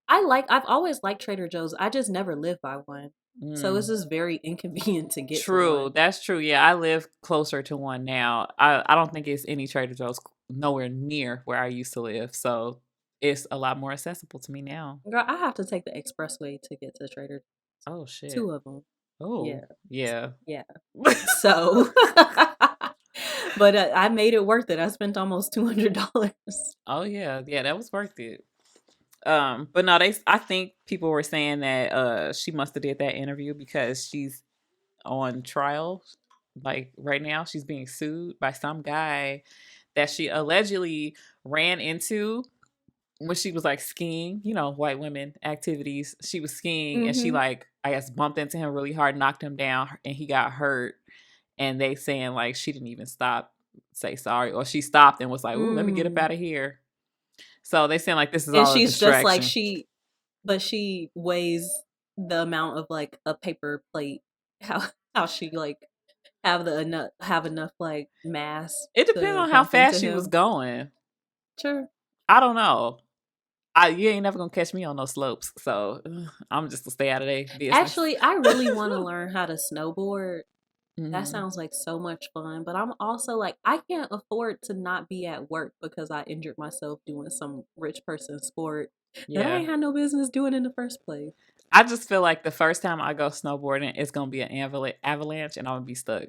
I've always liked Trader Joe's. I just never lived by one. So it's Mm. just very inconvenient to get to True. one. That's true. Yeah, I live closer to one now. I don't think it's any Trader Joe's nowhere near where I used to live. So it's a lot more accessible to me now. Girl, I have to take the expressway to get to Trader. Oh, shit. Two of them. Oh, Yeah. yeah. Yeah. So but I made it worth it. I spent almost $200. Oh, yeah. Yeah, that was worth it. But no, I think people were saying that she must have did that interview because she's on trial. Like right now, she's being sued by some guy that she allegedly ran into when she was like skiing, you know, white women activities. She was skiing and she Mhm. like I guess bumped into him really hard, knocked him down, and he got hurt. And they saying like she didn't even stop, say sorry, or she stopped and was like, "Ooh, let me get up Mm. out of here." So they saying like this is And all a she's just like distraction. she weighs the amount of like a paper plate. How she like have enough like mass It depends to on how bump into fast she was him. going. Sure. I don't know. You ain't never gonna catch me on those slopes, so I'm just gonna stay out of their business. Actually, I really want to learn how to snowboard. That Hmm. sounds like so much fun, but I'm also like I can't afford to not be at work because I injured myself doing some rich person sport that I Yeah, ain't had no business doing in the first place. I just feel like the first time I go snowboarding, it's gonna be an avalanche, and I'm gonna be stuck.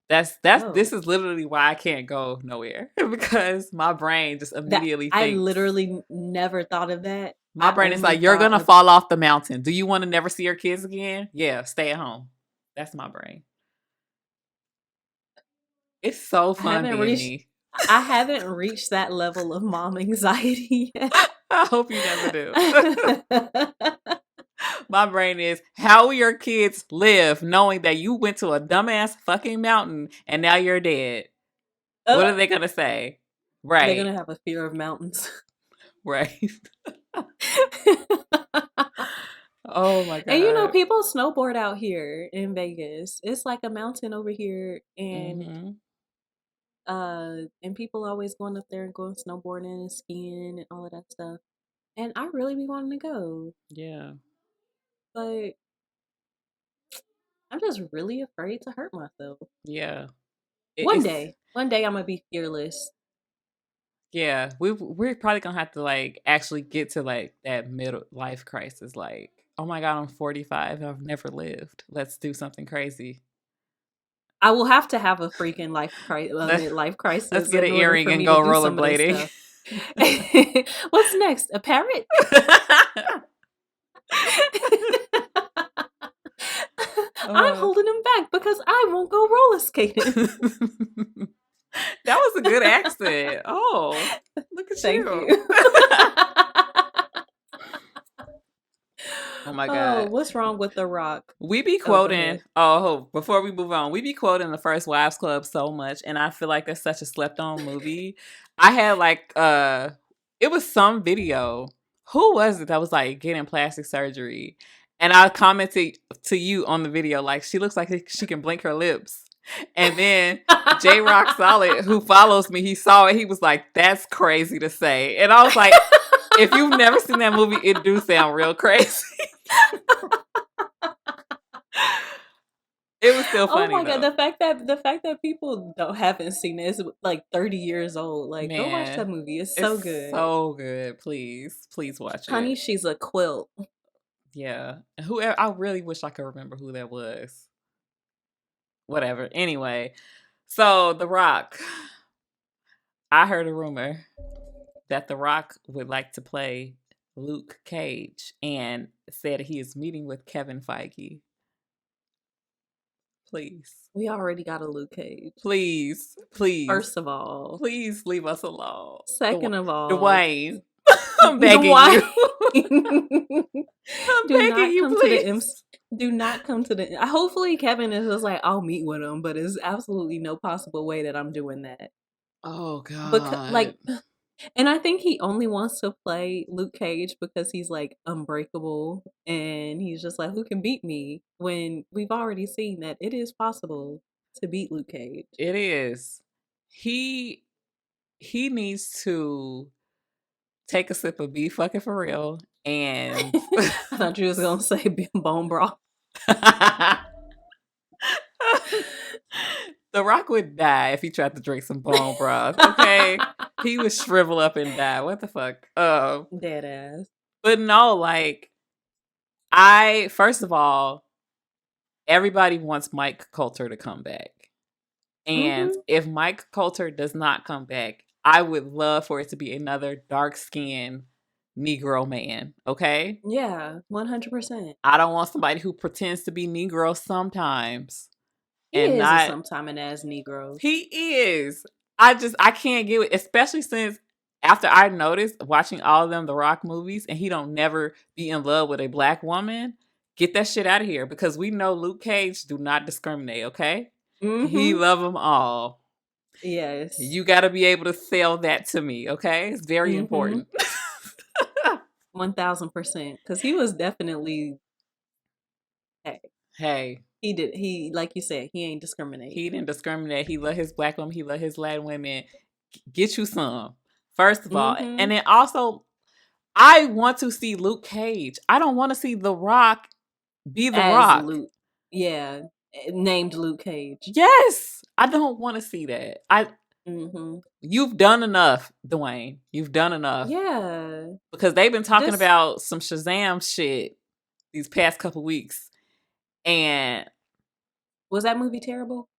That's this Oh, is literally why I can't go nowhere because my brain just that immediately I thinks. literally never thought of that. My I brain is only like, you're thought gonna of fall off the mountain. Do you want to never see your kids again? Yeah, stay at home. That's my brain. It's so I fun haven't being reached me. I haven't reached that level of mom anxiety yet. I hope you never do. My brain is, how will your kids live knowing that you went to a dumbass fucking mountain and now you're dead? What uh, are they gonna say? They're Right. gonna have a fear of mountains. Right. Oh my And you know, God. people snowboard out here in Vegas. It's like a mountain over here, Mm-hmm. and people always going up there and going snowboarding and skiing and all of that stuff. And I really be wanting to go, Yeah. but I'm just really afraid to hurt myself. Yeah. One It's day, one day I'm gonna be fearless. yeah. We're probably gonna have to like actually get to like that middle life crisis. Like, oh my God, I'm 45. I've never lived. Let's do something crazy. I will have to have a freaking Let's midlife let's crisis get an in order earring for and me to go do some of this rollerblading. stuff. What's next? A parrot? I'm uh, holding him back because I won't go roller skating. that was a good accent. Oh, look at Thank you. you. Oh my Oh, God. what's wrong with The Rock? We be Oh, go quoting, ahead. oh, before we move on, we be quoting the First Wives Club so much, and I feel like that's such a slept on movie. I had like, it was some video. Who was it that was like getting plastic surgery? And I commented to you on the video, like, she looks like she can blink her lips. And then J Rock Solid, who follows me, he saw it. He was like, that's crazy to say. And I was like, if you've never seen that movie, it do sound real crazy. It was still Oh funny my god, though. the fact that people don't haven't seen it is like 30 years old. Like, go watch that Man, movie. It's it's so good. so good. Please, please watch Honey, it. she's a quilt. Yeah. Whoever, I really wish I could remember who that was. Whatever. Anyway, so The Rock. I heard a rumor that The Rock would like to play Luke Cage and said he is meeting with Kevin Feige. Please. We already got a Luke Cage. Please. Please. First of all. Please leave us alone. Second of all, Dwayne. I'm begging Dwight. you. I'm Do begging not you, come to the please. MC. Do not come to the. Hopefully, Kevin is just like, I'll meet with him, but there's absolutely no possible way that I'm doing that. Oh Because, God. like, and I think he only wants to play Luke Cage because he's like unbreakable and he's just like, who can beat me? When we've already seen that it is possible to beat Luke Cage. It is. He he needs to take a sip of beef fucking for real and I thought you was gonna say bone broth. The Rock would die if he tried to drink some bone broth. Okay, he would shrivel up and die. What the fuck? Dead ass. But no, like I first of all, everybody wants Mike Coulter to come back. And Mm-hmm. if Mike Coulter does not come back, I would love for it to be another dark skinned Negro man. Okay? Yeah, 100%. I don't want somebody who pretends to be Negro sometimes He and is a not. sometime an ass Negro. He is. I can't get it, especially since after I noticed watching all of them The Rock movies and he don't never be in love with a black woman. Get that shit out of here because we know Luke Cage do not discriminate, okay? He Mm-hmm. love them all. Yes. You got to be able to sell that to me, okay? It's very Mm-hmm. important. 1000%. Because he was definitely, hey, Hey, he, like you said, he ain't discriminate. he didn't discriminate. He love his black women. He love his Latin women. Get you some, first of all. Mm-hmm. And then also, I want to see Luke Cage. I don't want to see The Rock be The As Rock. Luke. Yeah. Named Luke Cage. Yes, I don't want to see that. Mm-hmm. You've done enough, Dwayne. You've done enough Yeah. because they've been talking Just, about some Shazam shit these past couple weeks, and was that movie terrible?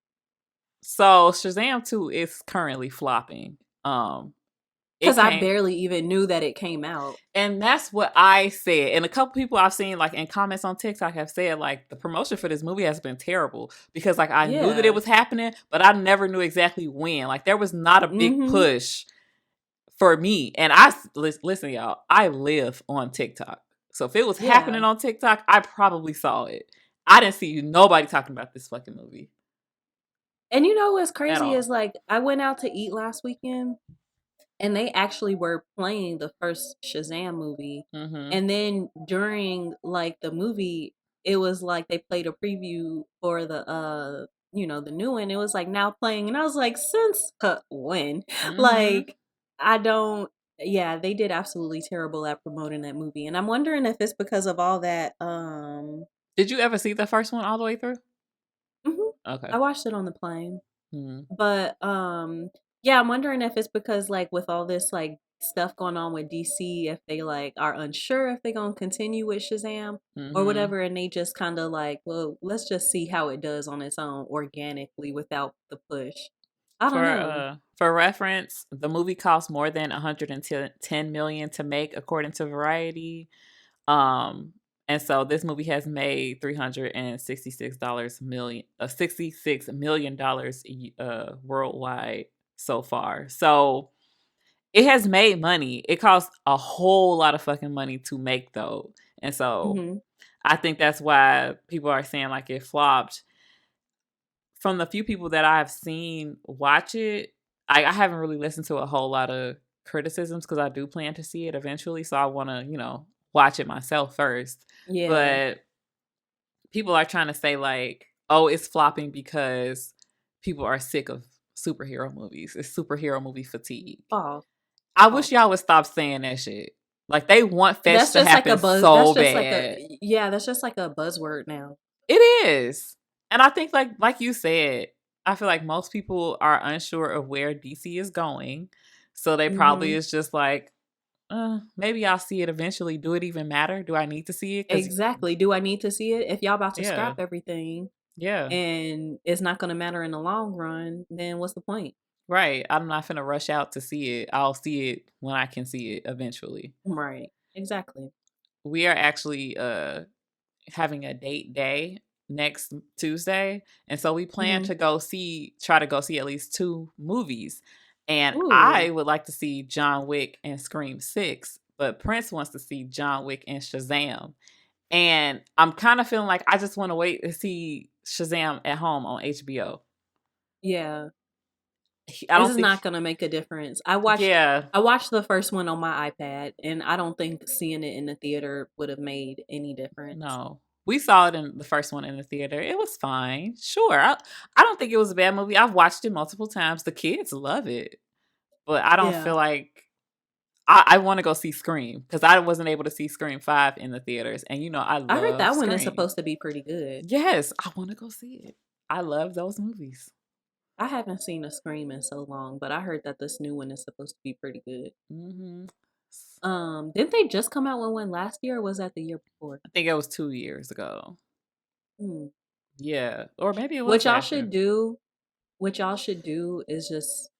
so Shazam 2 is currently flopping. It Because I came, barely even knew that it came out. and that's what I said. And a couple people I've seen like in comments on TikTok have said like the promotion for this movie has been terrible because like I knew that it Yeah. was happening, but I never knew exactly when. Like there was not a big Mm-hmm. push for me. And listen, y'all, I live on TikTok. So if it was Yeah. happening on TikTok, I probably saw it. I didn't see nobody talking about this fucking movie And you know what's at crazy all. is like I went out to eat last weekend and they actually were playing the first Shazam movie. Mm-hmm. And then during like the movie, it was like they played a preview for the the new one. It was like now playing, and I was like, since when? Mm-hmm. Like, I don't. Yeah, they did absolutely terrible at promoting that movie, and I'm wondering if it's because of all that. Did you ever see the first one all the way through? Mhm. Okay. I watched it on the plane. Mm-hmm. But yeah, I'm wondering if it's because like with all this like stuff going on with DC, if they like are unsure if they're gonna continue with Shazam or Mm-hmm. whatever, and they just kind of like, well, let's just see how it does on its own organically without the push. I don't know. For reference, the movie cost more than 110 million to make, according to Variety. Um, and so this movie has made $66 million worldwide so far. So it has made money. It costs a whole lot of fucking money to make though. And so Hmm. I think that's why people are saying like it flopped. From the few people that I've seen watch it, I haven't really listened to a whole lot of criticisms because I do plan to see it eventually. So I want to, watch it myself first. Yeah, But people are trying to say, like, oh, it's flopping because people are sick of superhero movies. It's superhero movie fatigue. false, I wish false. y'all would stop saying that shit. Like, they want fetch That's to just like a happen buzz. That's so just like bad. a yeah. That's just like a buzzword now. It is. And I think like you said, I feel like most people are unsure of where DC is going. So they probably Hmm. is just like, maybe I'll see it eventually. Do it even matter? Do I need to see it? Cuz Exactly. Do I need to see it? If y'all about to yeah. scrap everything, Yeah. and it's not going to matter in the long run, then what's the point? Right. I'm not finna rush out to see it. I'll see it when I can see it eventually. Right. Exactly. We are actually having a date day next Tuesday. And so we plan Hmm. to try to go see at least two movies. And Ooh. I would like to see John Wick and Scream 6, but Prince wants to see John Wick and Shazam. And I'm kind of feeling like I just want to wait to see Shazam at home on HBO. Yeah. I This don't is think, not going to make a difference. I watched yeah, I watched the first one on my iPad, and I don't think seeing it in the theater would have made any difference. no. We saw it in the first one in the theater. It was fine. Sure. I don't think it was a bad movie. I've watched it multiple times. The kids love it. But I don't Yeah. feel like I want to go see Scream because I wasn't able to see Scream 5 in the theaters. And I I heard love that one is Scream. supposed to be pretty good. Yes, I want to go see it. I love those movies. I haven't seen a Scream in so long, but I heard that this new one is supposed to be pretty good. Hmm. Didn't they just come out with one last year, or was that the year before? I think it was 2 years ago. Hmm. Yeah. Or maybe it was What y'all last should year. do, what y'all should do is just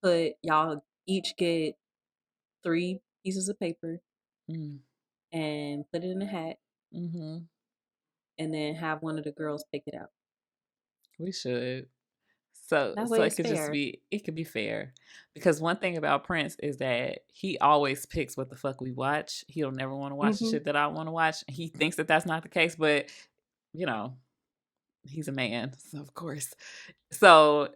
put y'all each get 3 pieces of paper Mm. and put it in a hat, Hmm. and then have one of the girls pick it out. We should. So That so way it it's could just fair. be it could be fair. Because one thing about Prince is that he always picks what the fuck we watch. He'll never want to watch the Hmm. shit that I want to watch. He thinks that that's not the case, but you know, he's a man, so of course. So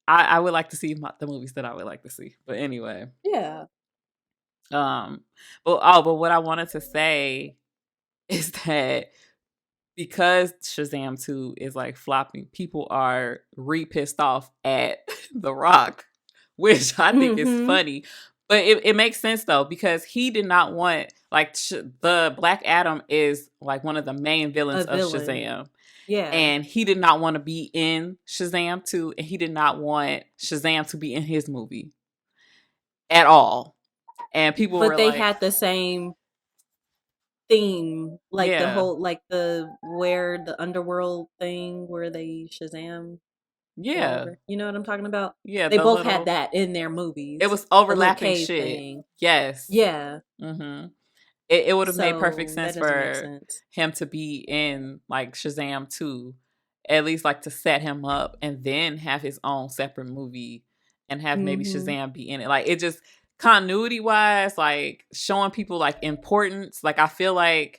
I would like to see the movies that I would like to see. But anyway, Yeah. um, but what I wanted to say is that because Shazam 2 is like flopping, people are pissed off at The Rock, which I think is Hmm. funny. But it makes sense though, because he did not want, like, the Black Adam is like one of the main villains A of villain. Shazam. Yeah. And he did not want to be in Shazam 2, and he did not want Shazam to be in his movie at all. And people But were they like, had the same theme, like the yeah, whole, like the underworld thing where they Shazam yeah, whatever. You know what I'm talking about? yeah, They the both had little, that in their it movies. was The little overlapping cave shit. thing. Yes. Yeah. Mm-hmm. It would have made perfect So that sense doesn't make for sense. him to be in like Shazam 2, at least like to set him up and then have his own separate movie and have maybe Hmm. Shazam be in it. Like it just continuity wise, like showing people like importance. Like I feel like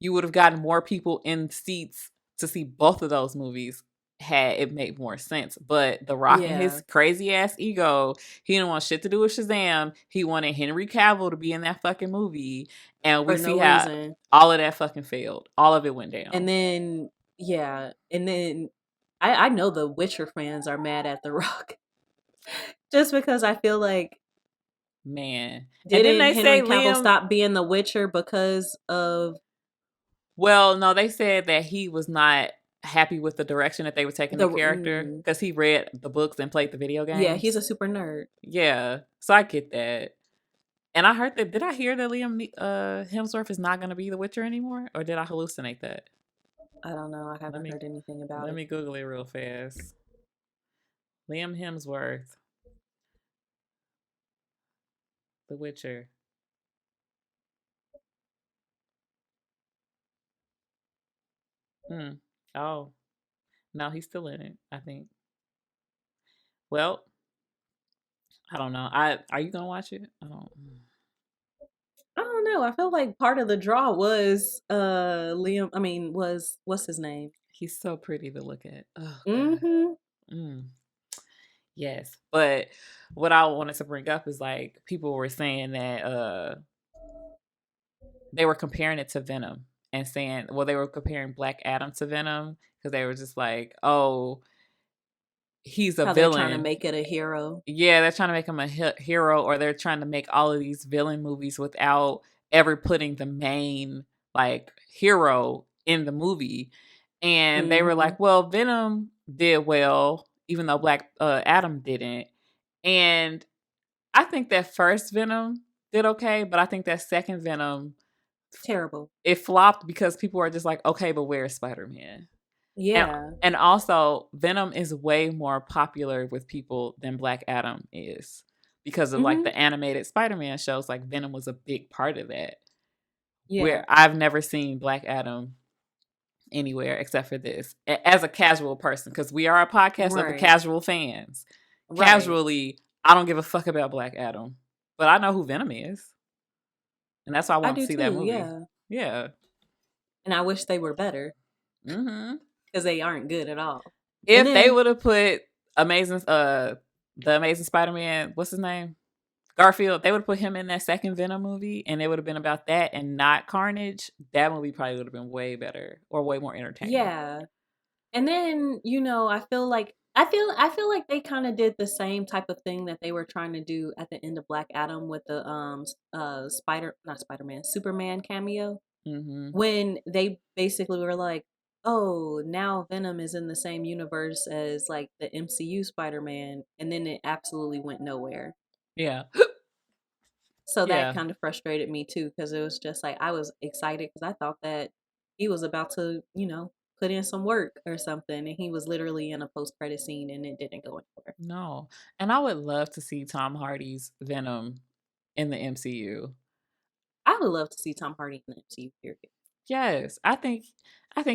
you would have gotten more people in seats to see both of those movies had it make more sense. But The Rock and Yeah, his crazy ass ego, he didn't want shit to do with Shazam. He wanted Henry Cavill to be in that fucking movie, and we for see no how reason. all of that fucking failed. All of it went And down. then yeah, and then I know the Witcher fans are mad at The Rock just because I feel like Man. And then didn't they Henry say Cavill Liam. stop being the Witcher because of Well, no, they said that he was not happy with the direction that they were taking the character because he read the books and played the video yeah, he's games. a super nerd. Yeah, so I get that. And I heard that. Did I hear that Hemsworth is not going to be the Witcher anymore, or did I hallucinate that? I don't know. I Let haven't me heard anything about let it. me Google it real fast. Liam Hemsworth, The Witcher. Hmm. Oh no, he's still in it. I think. Well, I don't know. I Are you gonna watch it? I don't. I don't know. I feel like part of the draw was Liam. I mean, was what's his name? He's so pretty to look at. Oh god. Mm-hmm. Mm. Yes, but what I wanted to bring up is like people were saying that they were comparing it to Venom and saying, well, they were comparing Black Adam to Venom because they were just like, oh, he's a How they're trying to villain. make it a hero. Yeah, they're trying to make him a hero, or they're trying to make all of these villain movies without ever putting the main like hero in the movie. And they were Mm-hmm. like, well, Venom did well, even though Black Adam didn't. And I think that first Venom did okay, but I think that second Venom Terrible. it flopped because people are just like, okay, but where's Spider Man? And Yeah. and also Venom is way more popular with people than Black Adam is because of like Mm-hmm. the animated Spider Man shows. Like Venom was a big part of that. Yeah. Where I've never seen Black Adam anywhere except for this as a casual person because we are a podcast of Right. casual fans. Right. Casually, I don't give a fuck about Black Adam, but I know who Venom is, and that's why I I want to do see that too. movie. Yeah. Yeah. And I wish they were better Hmm. because they aren't good at all. And If they then would have put amazing, the Amazing Spider-Man, what's his name, Garfield, they would have put him in that second Venom movie, and it would have been about that and not Carnage. That movie probably would have been way better or way more entertaining. yeah. And then, I feel like they kind of did the same type of thing that they were trying to do at the end of Black Adam with the not Spider-Man, Superman cameo Hmm. when they basically were like, "Oh, now Venom is in the same universe as like the MCU Spider-Man," and then it absolutely went nowhere. Yeah. So that Yeah. kind of frustrated me too because it was just like I was excited because I thought that he was about to, put in some work or something, and he was literally in a post-credit scene, and it didn't go anywhere. No. And I would love to see Tom Hardy's Venom in the MCU. I would love to see Tom Hardy in the MCU. Period. Yes, I think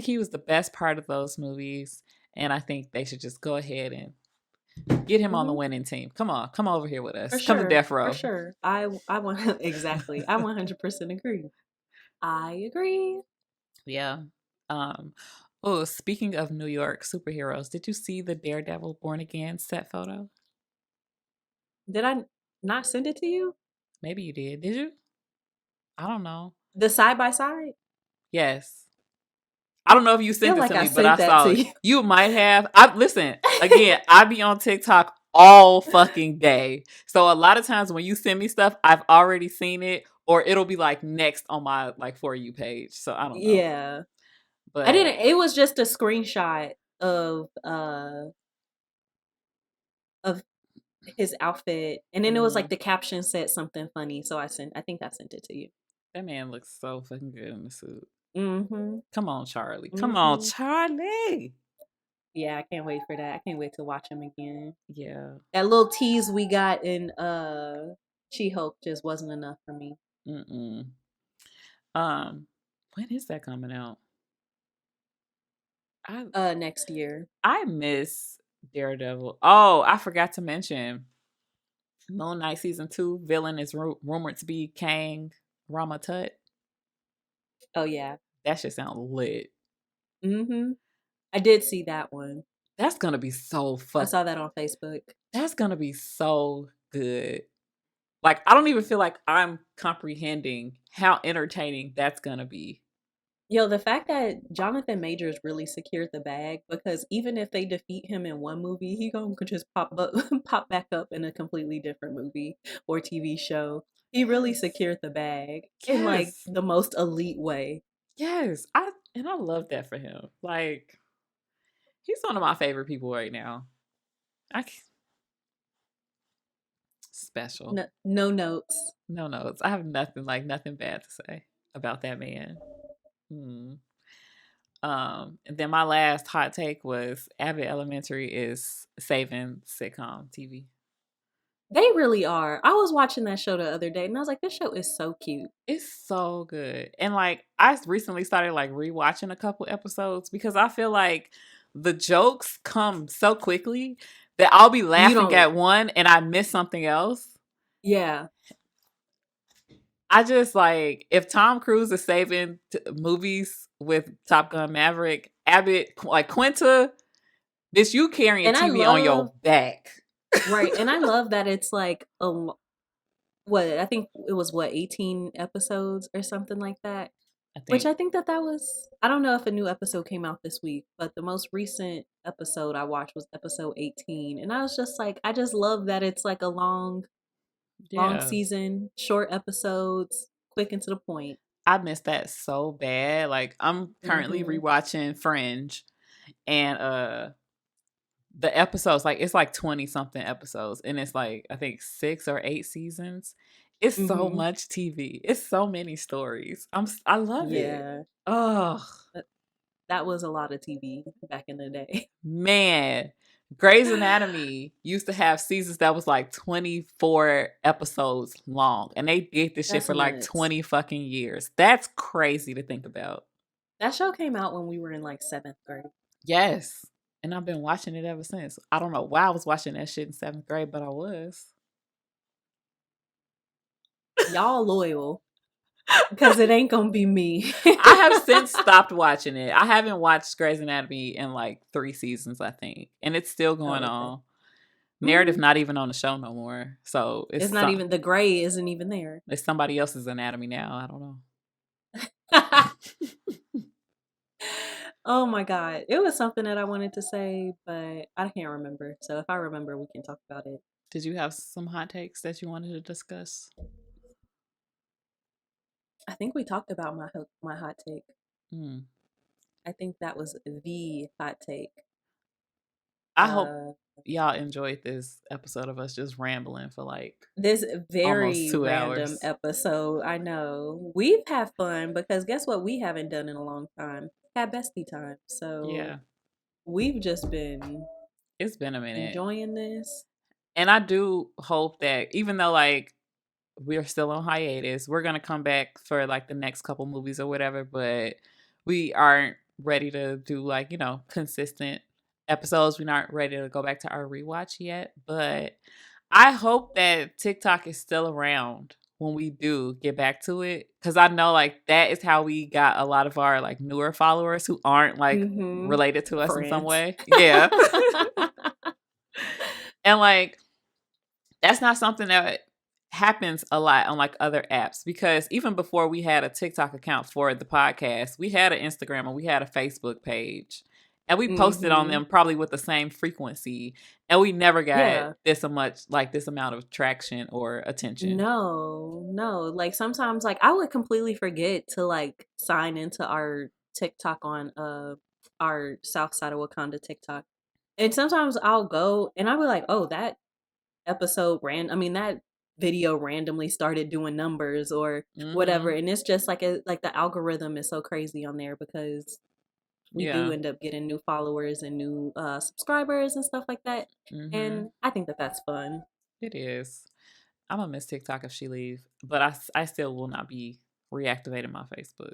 he was the best part of those movies, and I think they should just go ahead and get him on the Hmm. winning team. Come on, come over here with For us. Come to sure, death for row. sure. I want exactly. I 100% agree. I agree. Yeah. Um. Oh, speaking of New York superheroes, did you see the Daredevil Born Again set photo? Did I not send it to you? Maybe you did. Did you? I don't know. The side by side? Yes. I I don't know if you feel sent it like to I me, but I sent that saw to it. you. You might have. I listen again. I be on TikTok all fucking day, so a lot of times when you send me stuff, I've already seen it, or it'll be like next on my like for you page. So I don't know, Yeah. I but didn't it was just a screenshot of his outfit, and then it was like mhm. the caption said something funny, so I think I sent it to you. That man looks so fucking good in the suit. Mhm. Come on, Charlie. Come on, Mhm. Charlie. Yeah, I can't wait for that. I can't wait to watch him again. Yeah. That little tease we got in She-Hulk just wasn't enough for me. Mm-mm. Um, when is that coming out? I Next year. I miss Daredevil. Oh, I forgot to mention Moon Knight season 2 villain is rumored to be Kang Ramatut. Oh yeah. That should sound lit. Mhm. I did see that one. That's gonna be so I fuck. saw that on Facebook. That's gonna be so good. Like, I don't even feel like I'm comprehending how entertaining that's gonna be. Yo, the fact that Jonathan Majors really secured the bag, because even if they defeat him in one movie, he gonna just pop up, pop back up in a completely different movie or TV show. He really Yes. secured the bag in like Yes. the most elite way. Yes. I love that for him. Like, he's one of my favorite people right now. I special. No, no notes. No notes. I have nothing bad to say about that man. Hmm. And then my last hot take was Abbott Elementary is saving sitcom TV. They really are. I was watching that show the other day and I was like, this show is so cute. It's so good. And like I recently started like rewatching a couple episodes because I feel like the jokes come so quickly that I'll be You laughing don't, at one and I miss something else. yeah. I just like if Tom Cruise is saving movies with Top Gun Maverick, Abbott like Quinta, bitch, you carrying And I TV on love, your back. right. And I love that it's like, what, I think it was what, 18 episodes or something like that. I Which think, I think that that was, I don't know if a new episode came out this week, but the most recent episode I watched was episode 18. And I was just like, I just love that it's like a long yeah, season, short episodes, quick and to the point. I miss that so bad. Like I'm currently Mm-hmm. rewatching Fringe, and the episodes like it's like 20 something episodes, and it's like I think 6 or 8 seasons. It's so Mm-hmm. much TV. It's so many stories. I love it. Yeah. Oh That that was a lot of TV back in the day. man. Grey's Anatomy used to have seasons that was like 24 episodes long, and they did this shit That's for like nuts. 20 fucking years. That's crazy to think about. That show came out when we were in like seventh grade. Yes. And I've been watching it ever since. I don't know why I was watching that shit in 7th grade, but I was. Y'all loyal, because it ain't gonna be me. I have since stopped watching it. I haven't watched Grey's Anatomy in like 3 seasons, I think. And it's still going Oh, okay. on. Meredith Mm. not even on the show no more. So It's not even, the gray isn't even there. it's somebody else's anatomy now. I don't know. Oh my god. It was something that I wanted to say, but I can't remember. So if I remember, we can talk about it. Did you have some hot takes that you wanted to discuss? I think we talked about my hot take. Hmm. I think that was the hot take. I hope Uh, y'all enjoyed this episode of us just rambling for like this almost very two random hours. episode. I know we've had fun because guess what? We haven't done in a long time. Had bestie time. So Yeah. we've just been It's been a minute. enjoying this. And I do hope that even though like we're still on hiatus, we're gonna come back for like the next couple movies or whatever, but we aren't ready to do like, consistent episodes. We're not ready to go back to our rewatch yet. But I hope that TikTok is still around when we do get back to it. Cause I know like that is how we got a lot of our like newer followers who aren't like Mm-hmm. related to us in some Friends. way. Yeah. And like that's not something that happens a lot on like other apps because even before we had a TikTok account for the podcast, we had an Instagram and we had a Facebook page. And we posted on Mm-hmm. them probably with the same frequency. And we never got Yeah. this amount of traction or attention. No, no. Like sometimes like I would completely forget to like sign into our TikTok on our Southside of Wakanda TikTok. And sometimes I'll go and I'll be like, "Oh, that that video randomly started doing numbers or whatever." Mm-hmm. And it's just like like the algorithm is so crazy on there because we do Yeah. end up getting new followers and new subscribers and stuff like that. Mm-hmm. And I think that that's fun. It is. I'm gonna miss TikTok if she leave, but I still will not be reactivating my Facebook.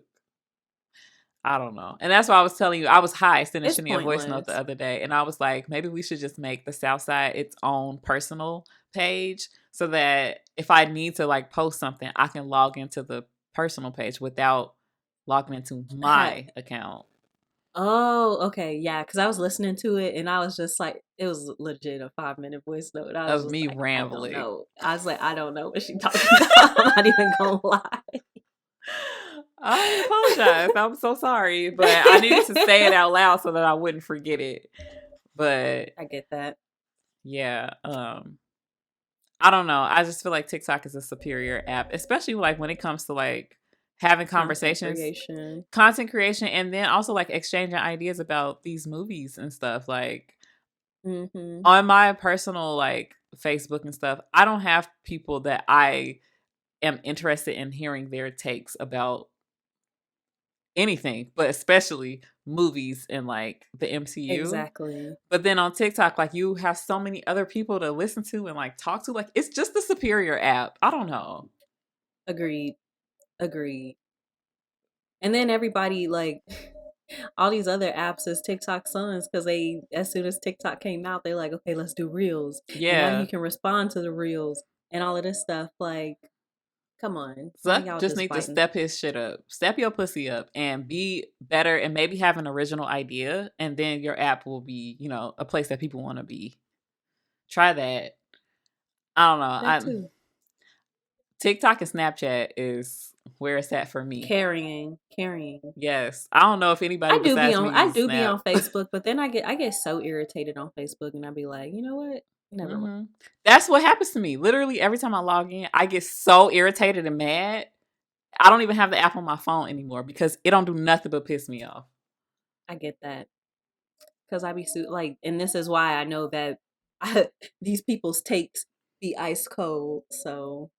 I don't know. And that's why I was telling you, I was high sending It's Shani a voice note the pointless. other day. And I was like, maybe we should just make the South Side its own personal page so that if I need to like post something, I can log into the personal page without logging into Ha- my account. Oh, okay, yeah, because I was listening to it and I was just like, it was legit a 5 minute voice note. I was of just me like, I don't rambling. know. I was like, I don't know what she talking about. I'm not even gonna lie. I apologize. I'm so sorry, but I needed to say it out loud so that I wouldn't forget it. But I get that. yeah, I don't know. I just feel like TikTok is a superior app, especially like when it comes to like having Content conversations, creation. content creation, and then also like exchanging ideas about these movies and stuff. Like Mm-hmm. on my personal like Facebook and stuff, I don't have people that I am interested in hearing their takes about anything, but especially movies and like the MCU. Exactly. But then on TikTok, like you have so many other people to listen to and like talk to. Like it's just the superior app. I don't know. Agreed. Agreed. And then everybody like all these other apps is TikTok sons because they as soon as TikTok came out, they're like, okay, let's do reels. And now you Yeah. can respond to the reels and all of this stuff. Like, come on. Now Zuck y'all just just need to biting. step his shit up. Step your pussy up and be better and maybe have an original idea. And then your app will be, you know, a place that people want to be. Try that. I don't know. That too. TikTok and Snapchat is where it's at for me. Carrying. Carrying. Yes. I don't know if anybody besides me I uses do be Snap. on Facebook, but then I get so irritated on Facebook and I be like, you know what? Never mind. That's what happens to me. Literally every time I log in, I get so irritated and mad. I don't even have the app on my phone anymore because it don't do nothing but piss me off. I get that. Cause I be like, and this is why I know that these people's takes be ice cold. So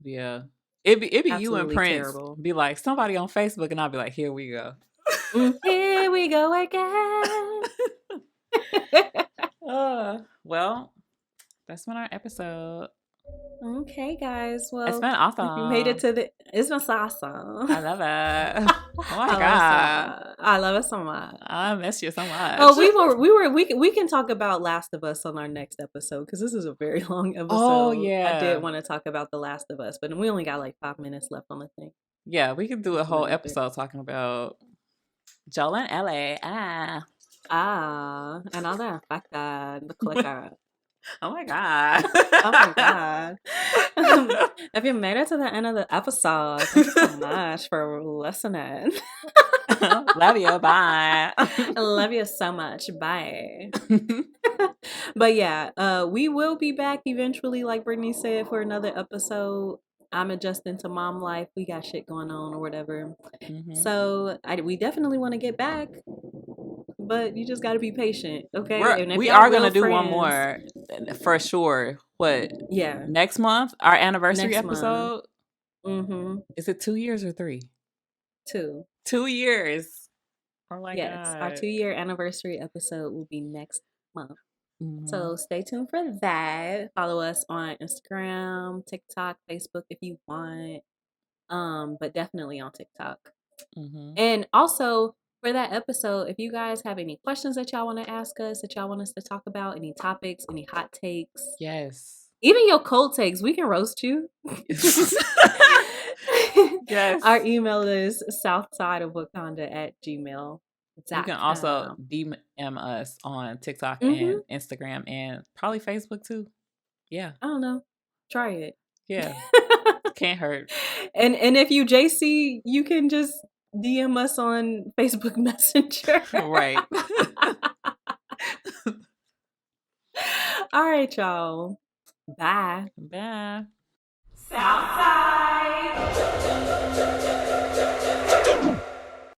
Yeah. It be you and absolutely Prince terrible. be like somebody on Facebook and I'll be like, here we go. Here we go again. Well, that's been our episode. Okay, guys. It's Well, been if you made it awesome. to the, it's been awesome. I love it. Oh my I love it so god. much. I love it so much. I miss you so much. Oh, we can talk about Last of Us on our next episode because this is a very long Oh episode. I did yeah. want to talk about The Last of Us, but we only got like 5 minutes left on the thing. Yeah, we could do a Just whole remembered. episode talking about Joel and Ellie. Another factor, the clicker. Oh my god. Oh my god. If you made it to the end of the episode, thank you so much for listening. Love you. Bye. I love you so much. Bye. But yeah, we will be back eventually, like Brittany said, for another episode. I'm adjusting to mom life. We got shit going on or whatever. So we definitely want to get back, but you just got to be patient, okay? And if We y'all are real gonna do one friends, more for sure. What? yeah, Next month, our anniversary next month. episode. Mm-hmm. Is it 2 years or 3? 2. 2 years. Oh my Yes, our god. 2-year anniversary episode will be next month. Mm-hmm. So stay tuned for that. Follow us on Instagram, TikTok, Facebook if you want. But definitely on TikTok. Mm-hmm. And also for that episode, if you guys have any questions that y'all want to ask us, that y'all want us to talk about, any topics, any hot takes, Yes. even your cold takes, we can roast you. Yes. Our email is southsideofwakanda@gmail.com. You can also DM us on TikTok and Instagram and probably Facebook too. Yeah. I don't know. Try it. Yeah. Can't hurt. And if you JC, you can just DM us on Facebook Messenger. Right. All right, y'all. Bye. Bye. Southside.